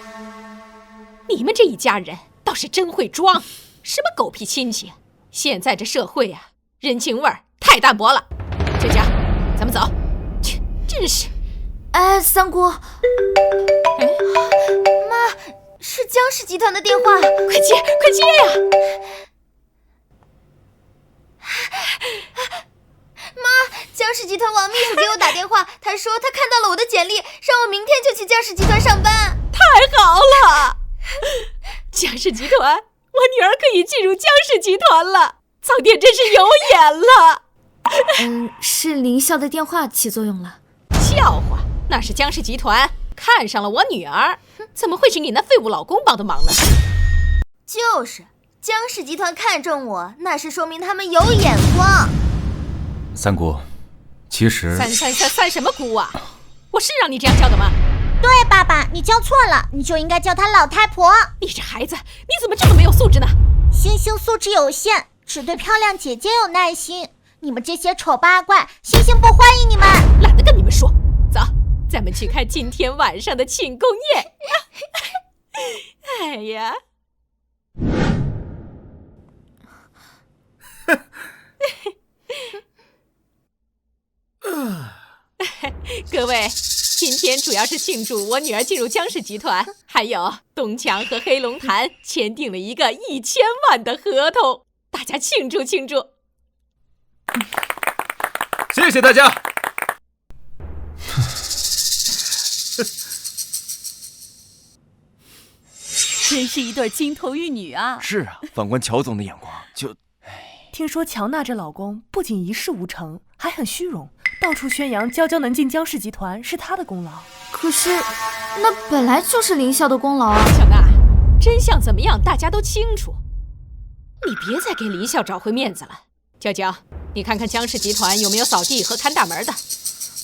Speaker 9: 你们这一家人倒是真会装，什么狗屁亲戚！现在这社会啊，人情味儿太淡薄了。娇娇，咱们走。切，真是。
Speaker 2: 哎，三姑。
Speaker 5: 妈，是江氏集团的电话，
Speaker 9: 快接，快接呀！
Speaker 5: 妈，江氏集团王秘书给我打电话，他说他看到了我的简历，让我明天就去江氏集团上班。
Speaker 9: 太好了！江氏集团，我女儿可以进入江氏集团了，苍天真是有眼了。
Speaker 2: 是林笑的电话起作用了。
Speaker 9: 笑话，那是江氏集团看上了我女儿，怎么会是你那废物老公帮的忙呢？
Speaker 5: 就是江氏集团看中我，那是说明他们有眼光。
Speaker 3: 三姑，其实
Speaker 9: 三什么姑啊？我是让你这样叫的吗？
Speaker 1: 对，爸爸，你叫错了，你就应该叫她老太婆。
Speaker 9: 你这孩子，你怎么这么没有素质呢？
Speaker 1: 星星素质有限，只对漂亮姐姐有耐心。你们这些丑八怪，星星不欢迎你们。
Speaker 9: 懒得跟你们说，走，咱们去看今天晚上的庆功宴。哎呀！各位，今天主要是庆祝我女儿进入江氏集团，还有东强和黑龙潭签订了一个1000万的合同，大家庆祝庆祝。
Speaker 7: 谢谢大家。
Speaker 8: 真是一对金童玉女啊！
Speaker 6: 是啊，反观乔总的眼光，就……
Speaker 9: 听说乔娜这老公不仅一事无成，还很虚荣，到处宣扬娇娇能进江氏集团是他的功劳。
Speaker 2: 可是，那本来就是林笑的功劳啊！
Speaker 9: 小娜，真相怎么样，大家都清楚。你别再给林笑找回面子了。娇娇，你看看江氏集团有没有扫地和看大门的，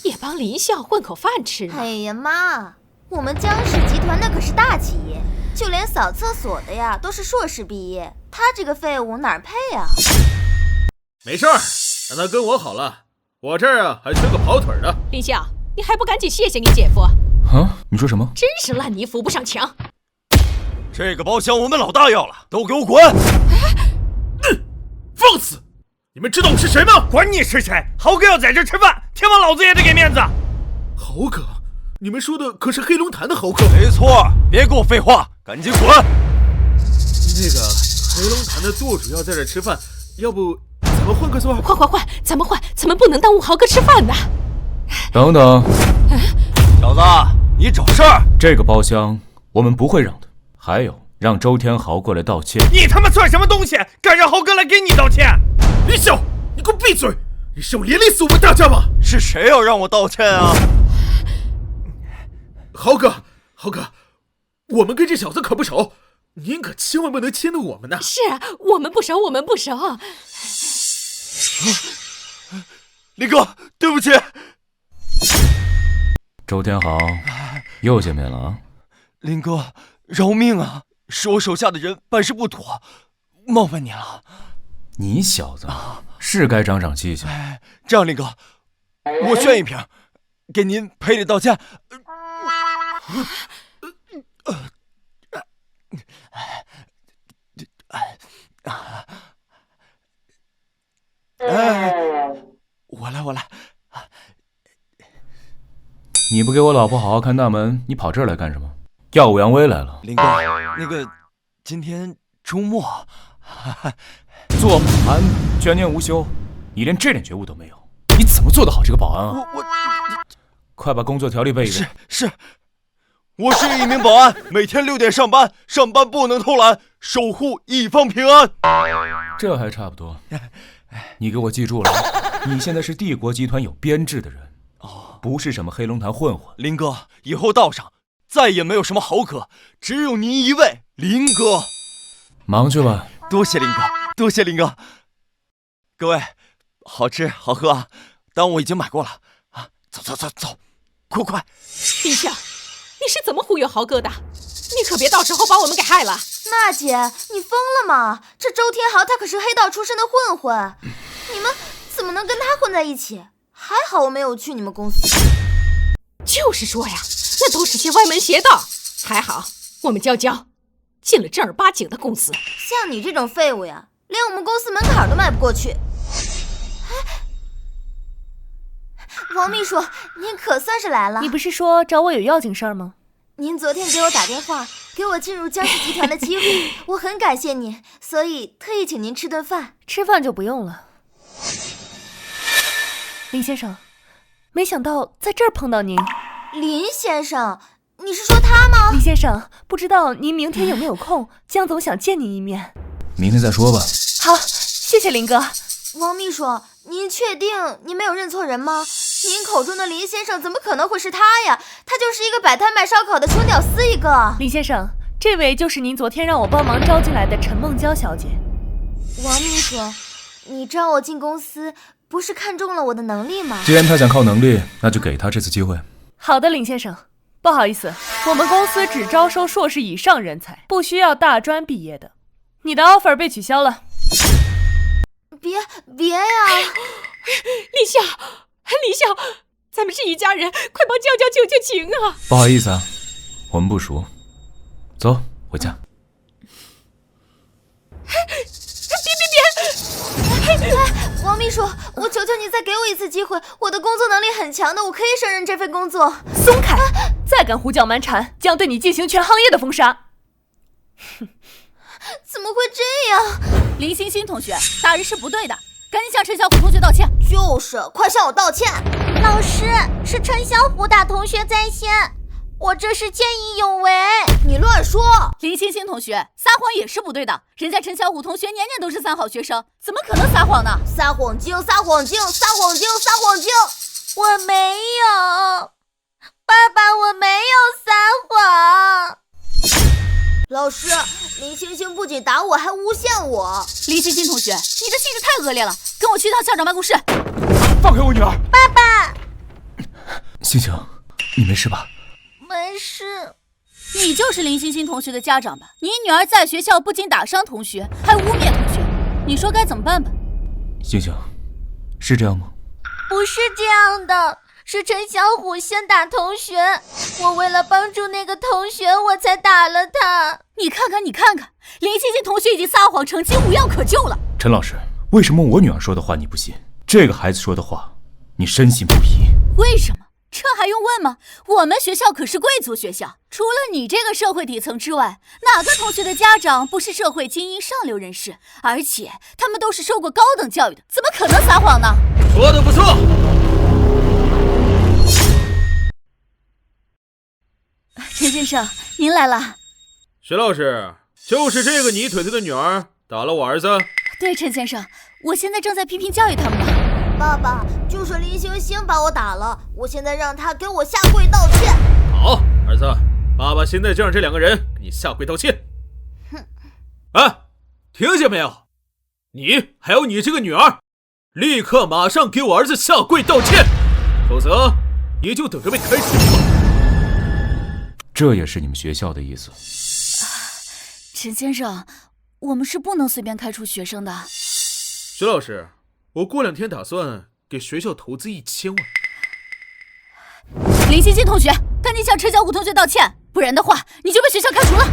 Speaker 9: 也帮林笑混口饭吃嘛。
Speaker 5: 哎呀妈，我们江氏集团那可是大企业，就连扫厕所的呀都是硕士毕业，他这个废物哪儿配啊？
Speaker 7: 没事儿，让他跟我好了，我这儿啊还缺个跑腿的。
Speaker 9: 林笑，你还不赶紧谢谢你姐夫？
Speaker 3: 啊？你说什么？
Speaker 9: 真是烂泥扶不上墙。
Speaker 6: 这个包厢我们老大要了，都给我滚！
Speaker 7: 放肆！你们知道我是谁吗？
Speaker 10: 管你是谁，豪哥要在这吃饭，天王老子也得给面子。
Speaker 7: 豪哥，你们说的可是黑龙潭的豪哥？
Speaker 6: 没错，别给我废话，赶紧滚！
Speaker 7: 那个黑龙潭的舵主要在这吃饭，要不咱们换个座？
Speaker 9: 换，咱们不能耽误豪哥吃饭的。
Speaker 3: 等等，
Speaker 6: 小子，你找事儿！
Speaker 3: 这个包厢我们不会让的。还有，让周天豪过来道歉。
Speaker 10: 你他妈算什么东西，敢让豪哥来给你道歉？
Speaker 7: 李晓，你给我闭嘴！你是要连累死我们大家吗？
Speaker 6: 是谁要让我道歉啊？
Speaker 7: 豪哥，我们跟这小子可不熟，您可千万不能迁怒我们呐！
Speaker 9: 是我们不熟。
Speaker 6: 林哥，对不起。
Speaker 3: 周天豪，又见面了啊！
Speaker 6: 林哥，饶命啊！是我手下的人办事不妥，冒犯你了。
Speaker 3: 你小子是该长长记性。
Speaker 6: 这样，林哥，我炫一瓶，给您赔礼道歉。我来。
Speaker 3: 你不给我老婆好好看大门，你跑这儿来干什么？耀武扬威来了。
Speaker 6: 林哥，那个今天周末
Speaker 3: 做保安全年无休，你连这点觉悟都没有，你怎么做得好这个保安啊？
Speaker 6: 我
Speaker 3: 快把工作条例背一遍。
Speaker 6: 是，我是一名保安，每天6点上班，上班不能偷懒，守护一方平安。
Speaker 3: 这还差不多。你给我记住了，你现在是帝国集团有编制的人，不是什么黑龙潭混混。
Speaker 6: 林哥，以后道上再也没有什么豪哥，只有您一位，林哥。
Speaker 3: 忙去吧。
Speaker 6: 多谢林哥。各位，好吃好喝啊，当我已经买过了啊！走，快！
Speaker 9: 林笑，你是怎么忽悠豪哥的？你可别到时候把我们给害了。
Speaker 1: 娜姐，你疯了吗？这周天豪他可是黑道出身的混混，你们怎么能跟他混在一起？还好我没有去你们公司。
Speaker 9: 就是说呀，那都是些歪门邪道。还好我们娇进了正儿八经的公司。
Speaker 1: 像你这种废物呀，连我们公司门槛都迈不过去。王秘书，您可算是来了。
Speaker 9: 你不是说找我有要紧事儿吗？
Speaker 1: 您昨天给我打电话，给我进入江氏集团的机会，我很感谢您，所以特意请您吃顿饭。
Speaker 9: 吃饭就不用了。林先生，没想到在这儿碰到您。
Speaker 1: 林先生，你是说他吗？
Speaker 9: 林先生，不知道您明天有没有空，江总想见您一面。
Speaker 3: 明天再说吧。
Speaker 9: 好，谢谢林哥。
Speaker 1: 王秘书，您确定您没有认错人吗？您口中的林先生怎么可能会是他呀？他就是一个摆摊卖烧烤的穷屌丝一个。
Speaker 9: 林先生，这位就是您昨天让我帮忙招进来的陈梦娇小姐。
Speaker 1: 王秘书，你招我进公司，不是看中了我的能力吗？
Speaker 3: 既然他想靠能力，那就给他这次机会。
Speaker 9: 好的，林先生，不好意思，我们公司只招收硕士以上人才，不需要大专毕业的。你的 offer 被取消了。
Speaker 1: 别呀！
Speaker 9: 李笑，咱们是一家人，快帮娇娇求求情啊！
Speaker 3: 不好意思啊，我们不熟。走，回家。
Speaker 1: 别！王秘书，我求求你再给我一次机会，我的工作能力很强的，我可以胜任这份工作。
Speaker 9: 松开！再敢胡搅蛮缠，将对你进行全行业的封杀。
Speaker 1: 怎么会这样？
Speaker 8: 林欣欣同学，大人是不对的，赶紧向陈小虎同学道歉。
Speaker 1: 就是，快向我道歉。老师，是陈小虎大同学在先，我这是见义勇为。你乱说！
Speaker 8: 林欣欣同学，撒谎也是不对的，人家陈小虎同学年年都是3好学生，怎么可能撒谎呢？
Speaker 1: 撒谎精！我没有，爸爸，我没有撒谎。老师，林星星不仅打我，还诬陷我。
Speaker 8: 林欣欣同学，你的性质太恶劣了，跟我去趟校长办公室。
Speaker 3: 放开我女儿！
Speaker 1: 爸爸，
Speaker 3: 星星，你没事吧？
Speaker 1: 没事。
Speaker 8: 你就是林欣欣同学的家长吧？你女儿在学校不仅打伤同学，还污蔑同学，你说该怎么办吧？
Speaker 3: 星星，是这样吗？
Speaker 1: 不是这样的，是陈小虎先打同学，我为了帮助那个同学，我才打了他。
Speaker 8: 你看看，林欣欣同学已经撒谎成疾，无药可救了。
Speaker 3: 陈老师，为什么我女儿说的话你不信？这个孩子说的话，你深信不疑？
Speaker 8: 为什么？这还用问吗？我们学校可是贵族学校，除了你这个社会底层之外，哪个同学的家长不是社会精英上流人士？而且他们都是受过高等教育的，怎么可能撒谎呢？
Speaker 7: 说的不错。
Speaker 8: 陈先生，您来了。
Speaker 7: 徐老师，就是这个泥腿子的女儿打了我儿子？
Speaker 8: 对，陈先生，我现在正在批评教育他们呢。
Speaker 1: 爸爸，就是林星星把我打了，我现在让他给我下跪道歉。
Speaker 7: 好，儿子，爸爸现在就让这2个人给你下跪道歉。
Speaker 1: 哼！
Speaker 7: 哎，听见没有？你还有你这个女儿，立刻马上给我儿子下跪道歉，否则你就等着被开除吧。
Speaker 3: 这也是你们学校的意思？
Speaker 8: 陈先生，我们是不能随便开除学生的。
Speaker 7: 徐老师，我过2天打算给学校投资1000万。
Speaker 8: 林欣欣同学，赶紧向陈小虎同学道歉，不然的话你就被学校开除了。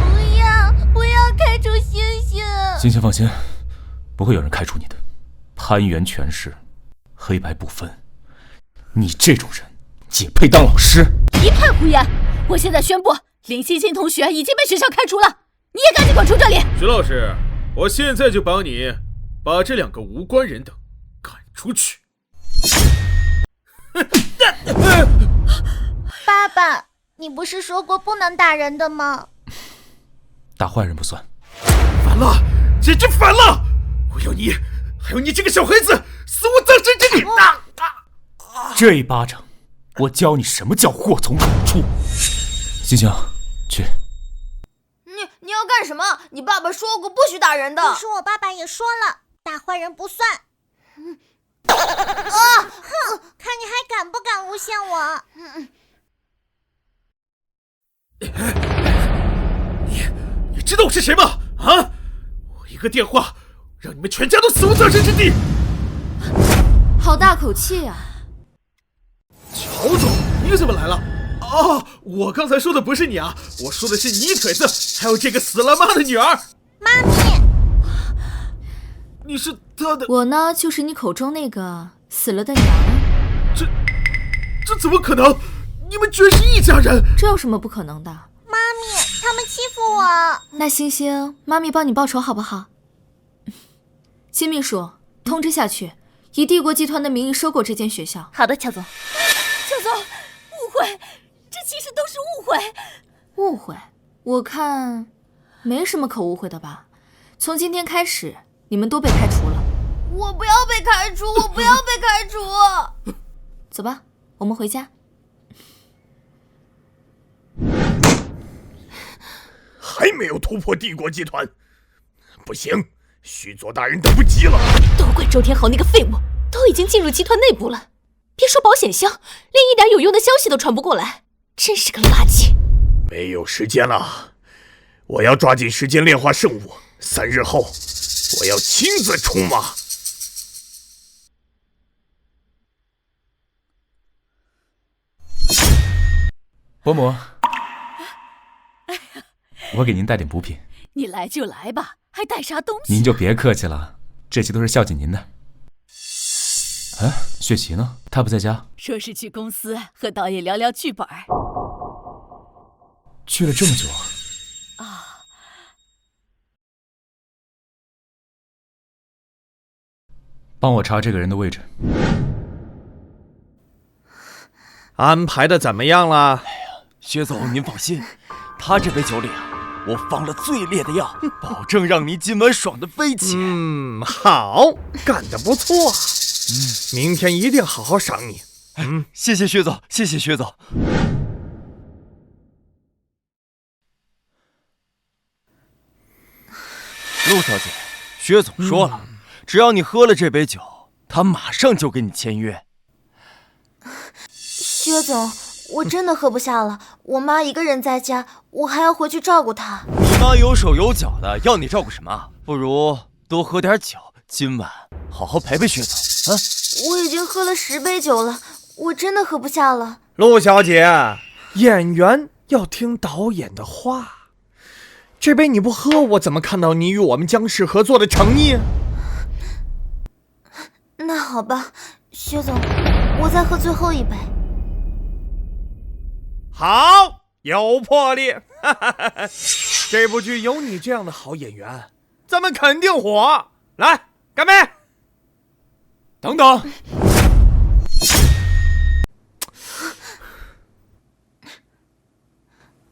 Speaker 1: 不要开除星星。
Speaker 3: 星星放心，不会有人开除你的。攀援权势，黑白不分，你这种人也配当老师？
Speaker 8: 一派胡言！我现在宣布，林欣欣同学已经被学校开除了，你也赶紧滚出这里。
Speaker 7: 徐老师，我现在就帮你把这2个无关人等赶出去。
Speaker 1: 爸爸，你不是说过不能打人的吗？
Speaker 3: 打坏人不算。
Speaker 7: 反了，简直反了！我要你，还有你这个小孩子，死无葬身之地！
Speaker 3: 这一巴掌，我教你什么叫祸从口出。星星，去。
Speaker 1: 你要干什么？你爸爸说过不许打人的。可是我爸爸也说了，打坏人不算。看你还敢不敢诬陷我？
Speaker 7: 你知道我是谁吗？啊！我一个电话，让你们全家都死无葬身之地。
Speaker 2: 好大口气呀！
Speaker 7: 乔总，你怎么来了？哦，我刚才说的不是你啊，我说的是泥腿子，还有这个死了妈的女儿。
Speaker 1: 妈咪，
Speaker 7: 你是他的？
Speaker 2: 我呢，就是你口中那个死了的娘。
Speaker 7: 这怎么可能？你们居然是一家人！
Speaker 2: 这有什么不可能的？
Speaker 1: 妈咪，他们欺负我。
Speaker 2: 那星星，妈咪帮你报仇好不好？金秘书，通知下去，以帝国集团的名义收购这间学校。
Speaker 5: 好的，乔总。
Speaker 8: 乔总，误会，这其实都是误会。
Speaker 2: 误会？我看没什么可误会的吧。从今天开始，你们都被开除了。
Speaker 1: 我不要被开除，我不要被开除。
Speaker 2: 走吧，我们回家。
Speaker 10: 还没有突破帝国集团，不行，须佐大人等不及了。
Speaker 5: 都怪周天豪那个废物，都已经进入集团内部了，别说保险箱，连一点有用的消息都传不过来，真是个垃圾。
Speaker 10: 没有时间了，我要抓紧时间炼化圣物，3日后我要亲自出马。
Speaker 3: 伯母，我给您带点补品。
Speaker 8: 你来就来吧，还带啥东西？
Speaker 3: 您就别客气了，这些都是孝敬您的。哎，雪琪呢？她不在家？
Speaker 8: 说是去公司和导演聊聊剧本。
Speaker 3: 去了这么久
Speaker 8: 啊！
Speaker 3: 帮我查这个人的位置。
Speaker 10: 安排的怎么样了？
Speaker 6: 薛总，您放心，他这杯酒里啊，我放了最烈的药，保证让你今晚爽得飞起。
Speaker 10: 好，干得不错。明天一定好好赏你。
Speaker 6: 谢谢薛总，谢谢薛总。陆小姐，薛总说了，只要你喝了这杯酒，他马上就给你签约。
Speaker 1: 薛总，我真的喝不下了，我妈一个人在家，我还要回去照顾她。
Speaker 6: 你妈有手有脚的，要你照顾什么？不如多喝点酒，今晚好好陪陪薛总啊。
Speaker 2: 我已经喝了10杯酒了，我真的喝不下了。
Speaker 10: 陆小姐，演员要听导演的话。这杯你不喝，我怎么看到你与我们姜氏合作的诚意？
Speaker 2: 那好吧，薛总，我再喝最后一杯。
Speaker 10: 好，有魄力。这部剧有你这样的好演员，咱们肯定火。来，干杯！
Speaker 3: 等等。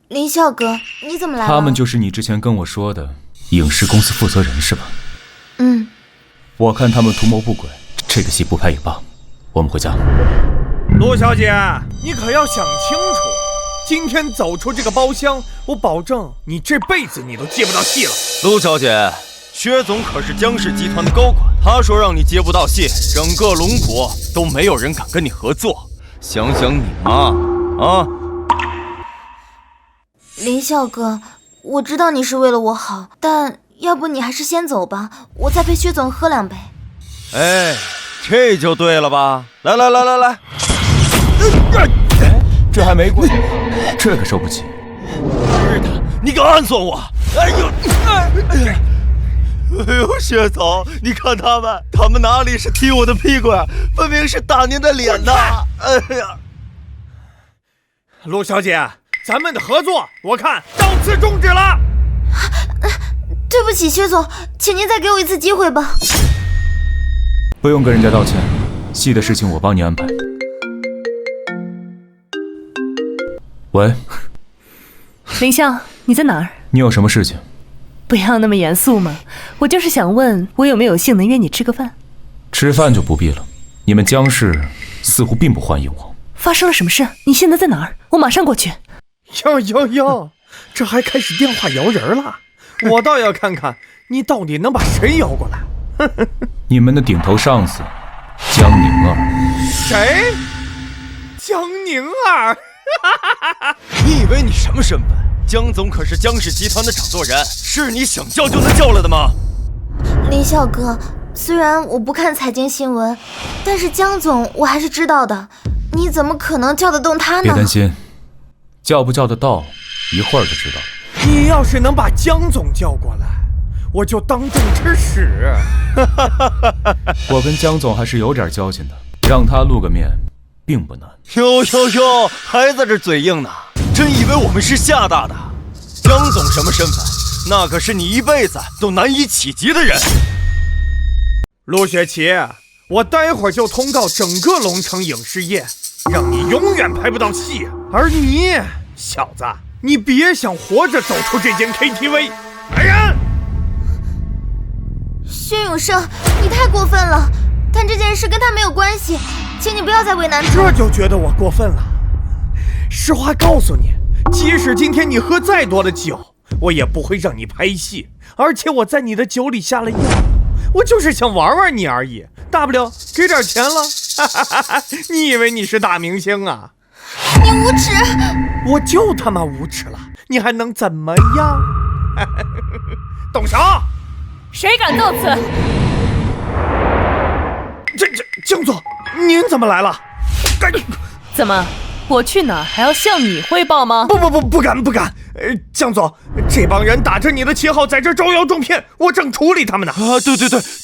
Speaker 2: 林笑哥，你怎么来了？
Speaker 3: 他们就是你之前跟我说的影视公司负责人是吧？
Speaker 2: 嗯。
Speaker 3: 我看他们图谋不轨，这个戏不拍也罢，我们回家。
Speaker 10: 陆小姐，你可要想清楚，今天走出这个包厢，我保证你这辈子你都接不到戏了。
Speaker 6: 陆小姐，薛总可是姜氏集团的高管，他说让你接不到戏，整个龙国都没有人敢跟你合作。想想你妈啊！
Speaker 2: 林笑哥，我知道你是为了我好，但要不你还是先走吧，我再陪薛总喝2杯。
Speaker 6: 哎，这就对了吧？来，
Speaker 3: 这还没过去，这可受不起。
Speaker 6: 是的，你敢暗算我？哎呦，薛总，你看他们哪里是踢我的屁股呀，分明是打您的脸呐！哎呀，
Speaker 10: 陆小姐，咱们的合作，我看到此终止了。
Speaker 2: 对不起，薛总，请您再给我一次机会吧。
Speaker 3: 不用跟人家道歉，戏的事情我帮你安排。喂，
Speaker 9: 林笑，你在哪儿？
Speaker 3: 你有什么事情？
Speaker 9: 不要那么严肃嘛，我就是想问，我有没有幸能约你吃个饭？
Speaker 3: 吃饭就不必了，你们姜氏似乎并不欢迎我。
Speaker 9: 发生了什么事？你现在在哪儿？我马上过去。
Speaker 10: 哟，这还开始电话摇人了，我倒要看看你到底能把谁摇过来。
Speaker 3: 你们的顶头上司江宁儿。
Speaker 10: 谁？江宁儿？
Speaker 6: 你以为你什么身份？江总可是姜氏集团的掌舵人，是你想叫就能叫来的吗？
Speaker 2: 林笑哥，虽然我不看财经新闻，但是江总我还是知道的，你怎么可能叫得动他呢？
Speaker 3: 别担心，叫不叫得到，一会儿就知道了。
Speaker 10: 你要是能把江总叫过来，我就当众吃屎。
Speaker 3: 我跟江总还是有点交情的，让他露个面并不难。
Speaker 6: 哟，还在这嘴硬呢，真以为我们是厦大的？江总什么身份？那可是你一辈子都难以企及的人。
Speaker 10: 陆雪琪，我待会儿就通告整个龙城影视业，让你永远拍不到戏。而你，小子，你别想活着走出这间 KTV。来人！
Speaker 2: 薛永胜，你太过分了，但这件事跟他没有关系，请你不要再为难他。
Speaker 10: 这就觉得我过分了？实话告诉你，即使今天你喝再多的酒，我也不会让你拍戏，而且我在你的酒里下了药，我就是想玩玩你而已，大不了给点钱了。你以为你是大明星啊？
Speaker 2: 你无耻！
Speaker 10: 我就他妈无耻了，你还能怎么样？动手！
Speaker 9: 谁敢告辞？
Speaker 10: 这江总，您怎么来了？
Speaker 9: 怎么？我去哪儿还要向你汇报吗？
Speaker 10: 不敢。江总，这帮人打着你的旗号在这招摇撞骗，我正处理他们呢。
Speaker 6: 啊，对，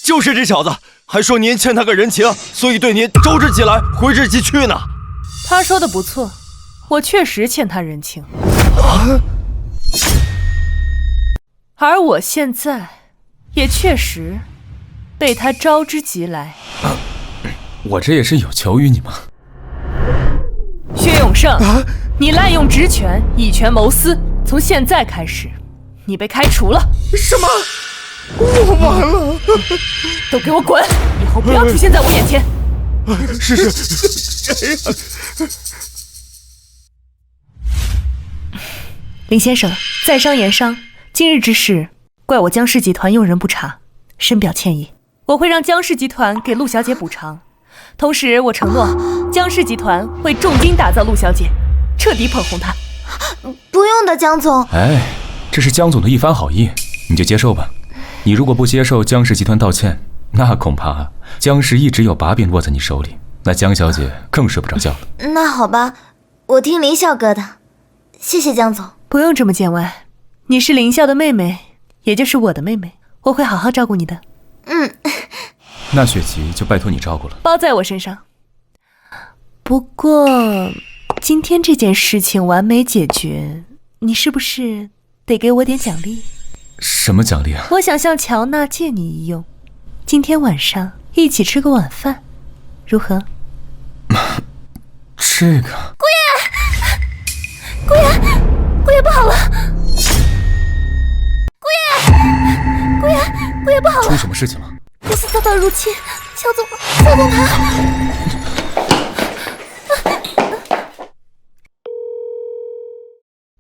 Speaker 6: 就是这小子，还说您欠他个人情，所以对您招之即来，挥之即去呢。
Speaker 9: 他说的不错，我确实欠他人情。而我现在也确实被他招之即来。
Speaker 3: 我这也是有求于你嘛。
Speaker 9: 薛永胜，你滥用职权，以权谋私，从现在开始，你被开除了。
Speaker 10: 什么？我完了！
Speaker 9: 都给我滚！以后不要出现在我眼前。
Speaker 10: 是。
Speaker 9: 林先生，在商言商，今日之事怪我姜氏集团用人不察，深表歉意。我会让姜氏集团给陆小姐补偿，同时我承诺姜氏集团会重金打造陆小姐，彻底捧红她。
Speaker 2: 不用的，江总。
Speaker 3: 哎，这是江总的一番好意，你就接受吧。你如果不接受姜氏集团道歉，那恐怕江氏一直有把柄握在你手里，那江小姐更睡不着觉了。
Speaker 1: 那好吧，我听林啸哥的，谢谢江总。
Speaker 9: 不用这么见外，你是林啸的妹妹，也就是我的妹妹，我会好好照顾你的。
Speaker 3: 那雪琪就拜托你照顾了，
Speaker 9: 包在我身上。不过今天这件事情完美解决，你是不是得给我点奖励？
Speaker 3: 什么奖励啊？
Speaker 9: 我想向乔娜借你一用，今天晚上一起吃个晚饭，如何？
Speaker 3: 这个
Speaker 1: 顾爷不好了！顾爷不好了！
Speaker 3: 出什么事情了？
Speaker 1: 公司遭到入侵，乔总他……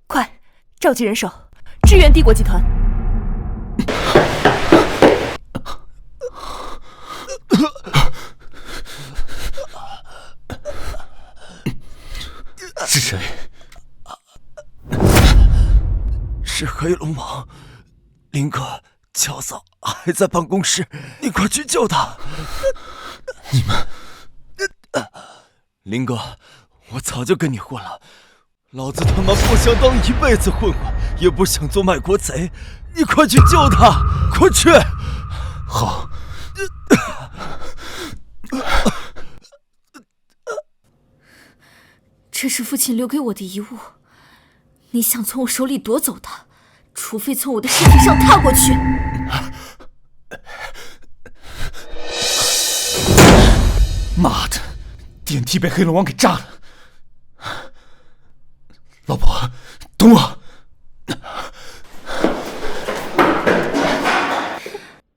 Speaker 9: 快，召集人手，支援帝国集团。
Speaker 3: 是谁？
Speaker 6: 是黑龙王，林哥，乔嫂还在办公室，你快去救他！
Speaker 3: 你们，
Speaker 6: 林哥，我早就跟你混了，老子他妈不想当一辈子混混，也不想做卖国贼，你快去救他，快去！
Speaker 3: 好。
Speaker 2: 这是父亲留给我的遗物，你想从我手里夺走它，除非从我的身体上踏过去。
Speaker 3: 妈的，电梯被黑龙王给炸了！老婆，等我。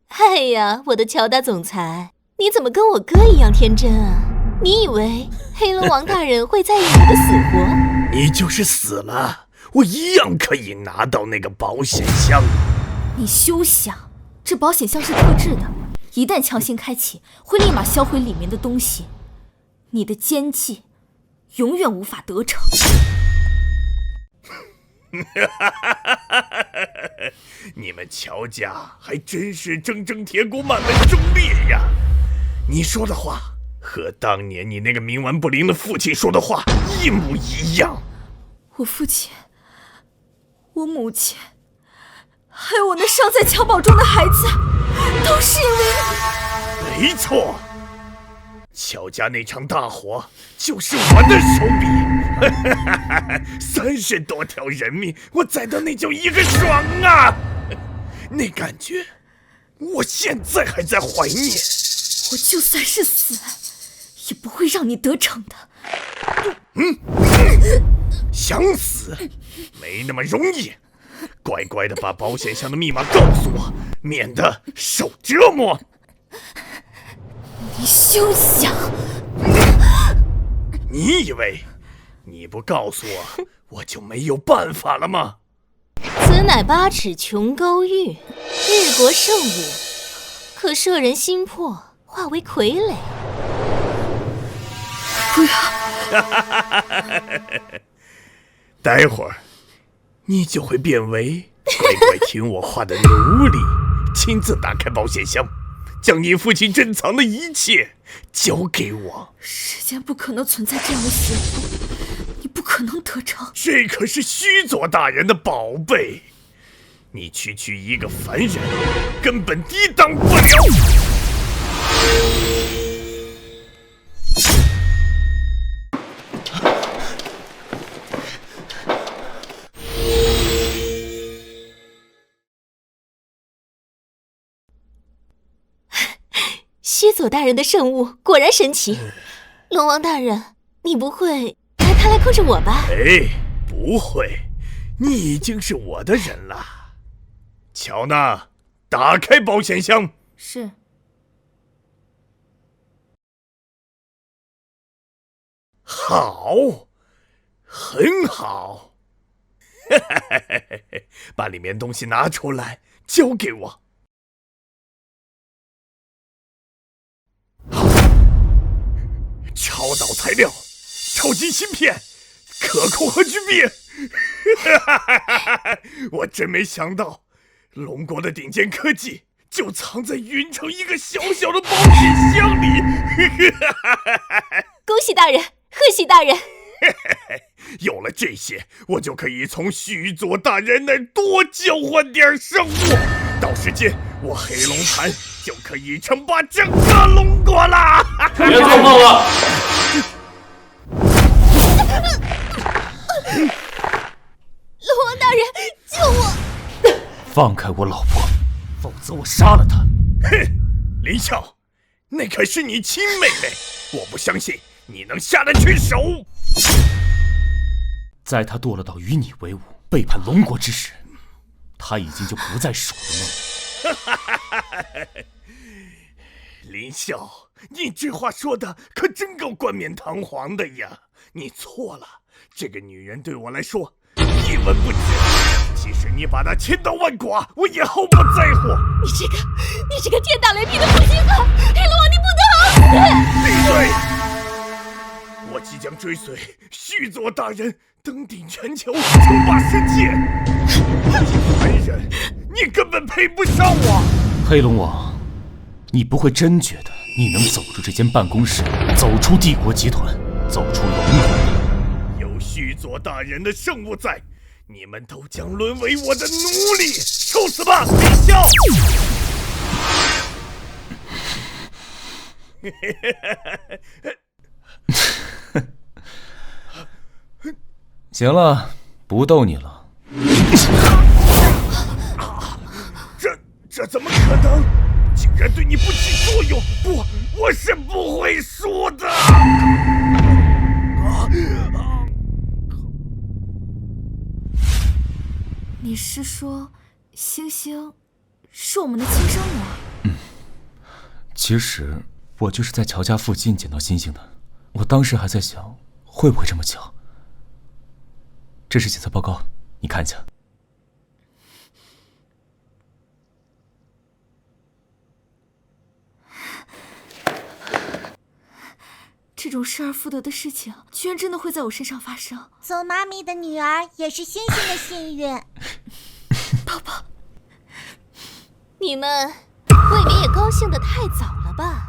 Speaker 5: 哎呀，我的乔大总裁，你怎么跟我哥一样天真啊？你以为黑龙王大人会在意你的死活？
Speaker 10: 你就是死了，我一样可以拿到那个保险箱。
Speaker 2: 你休想！这保险箱是特制的，一旦强行开启，会立马销毁里面的东西。你的奸计永远无法得逞。
Speaker 10: 你们乔家还真是铮铮铁骨，满门忠烈呀！你说的话和当年你那个冥顽不灵的父亲说的话一模一样。
Speaker 2: 我父亲，我母亲，还有我那尚在襁褓中的孩子，都是因为
Speaker 10: 你。没错，乔家那场大火就是我的手笔，30多条人命，我宰到那叫一个爽啊！那感觉，我现在还在怀念。
Speaker 2: 我就算是死，也不会让你得逞的。
Speaker 10: 想死没那么容易，乖乖的把保险箱的密码告诉我，免得受折磨。
Speaker 2: 你休想！
Speaker 10: 你以为你不告诉我，我就没有办法了吗？
Speaker 5: 此乃8尺琼勾玉，日薄圣武，可摄人心魄，化为傀儡。
Speaker 2: 不要！
Speaker 10: 待会儿你就会变为乖乖听我话的奴隶，亲自打开保险箱，将你父亲珍藏的一切交给我。
Speaker 2: 世间不可能存在这样的邪物，你不可能得逞。
Speaker 10: 这可是须佐大人的宝贝，你区区一个凡人，根本抵挡不了。
Speaker 5: 须佐大人的圣物果然神奇，龙王大人，你不会拿它来控制我吧？
Speaker 10: 哎，不会，你已经是我的人了。乔娜，打开保险箱。
Speaker 2: 是。
Speaker 10: 好，很好。把里面东西拿出来，交给我。超导材料，超级芯片，可控核聚变。我真没想到，龙国的顶尖科技就藏在云城一个小小的宝品箱里。
Speaker 5: 恭喜大人，贺喜大人！
Speaker 10: 有了这些，我就可以从须佐大人那儿多交换点圣物，到时间我黑龙潭就可以称霸整个龙国了。
Speaker 3: 别做梦了！
Speaker 5: 龙王大人，救我！
Speaker 3: 放开我老婆，否则我杀了她！
Speaker 10: 哼，林笑，那可是你亲妹妹，我不相信你能下得去手。
Speaker 3: 在她堕落到与你为伍、背叛龙国之时，她已经就不再是我的妹妹。
Speaker 10: 林笑，你这话说的可真够冠冕堂皇的呀！你错了，这个女人对我来说一文不值。即使你把她千刀万剐，我也毫不在乎。
Speaker 5: 你这个天打雷劈的负心汉，黑龙王，你不得好死！
Speaker 10: 闭嘴！我即将追随须佐大人登顶全球，称霸世界。残忍，你根本配不上我。
Speaker 3: 黑龙王，你不会真觉得你能走出这间办公室，走出帝国集团，走出龙国吧？
Speaker 10: 有须佐大人的圣物在，你们都将沦为我的奴隶！受死吧，林笑！
Speaker 3: 行了，不逗你了。
Speaker 10: 这怎么可能？竟然对你不起作用！不，我是不会输的。
Speaker 2: 你是说，星星是我们的亲生女儿？
Speaker 3: 其实我就是在乔家附近捡到星星的。我当时还在想，会不会这么巧？这是检测报告，你看一下。
Speaker 2: 这种失而复得的事情，居然真的会在我身上发生。
Speaker 1: 做妈咪的女儿也是星星的幸运。
Speaker 2: 宝宝，
Speaker 5: 你们未免也高兴得太早了吧？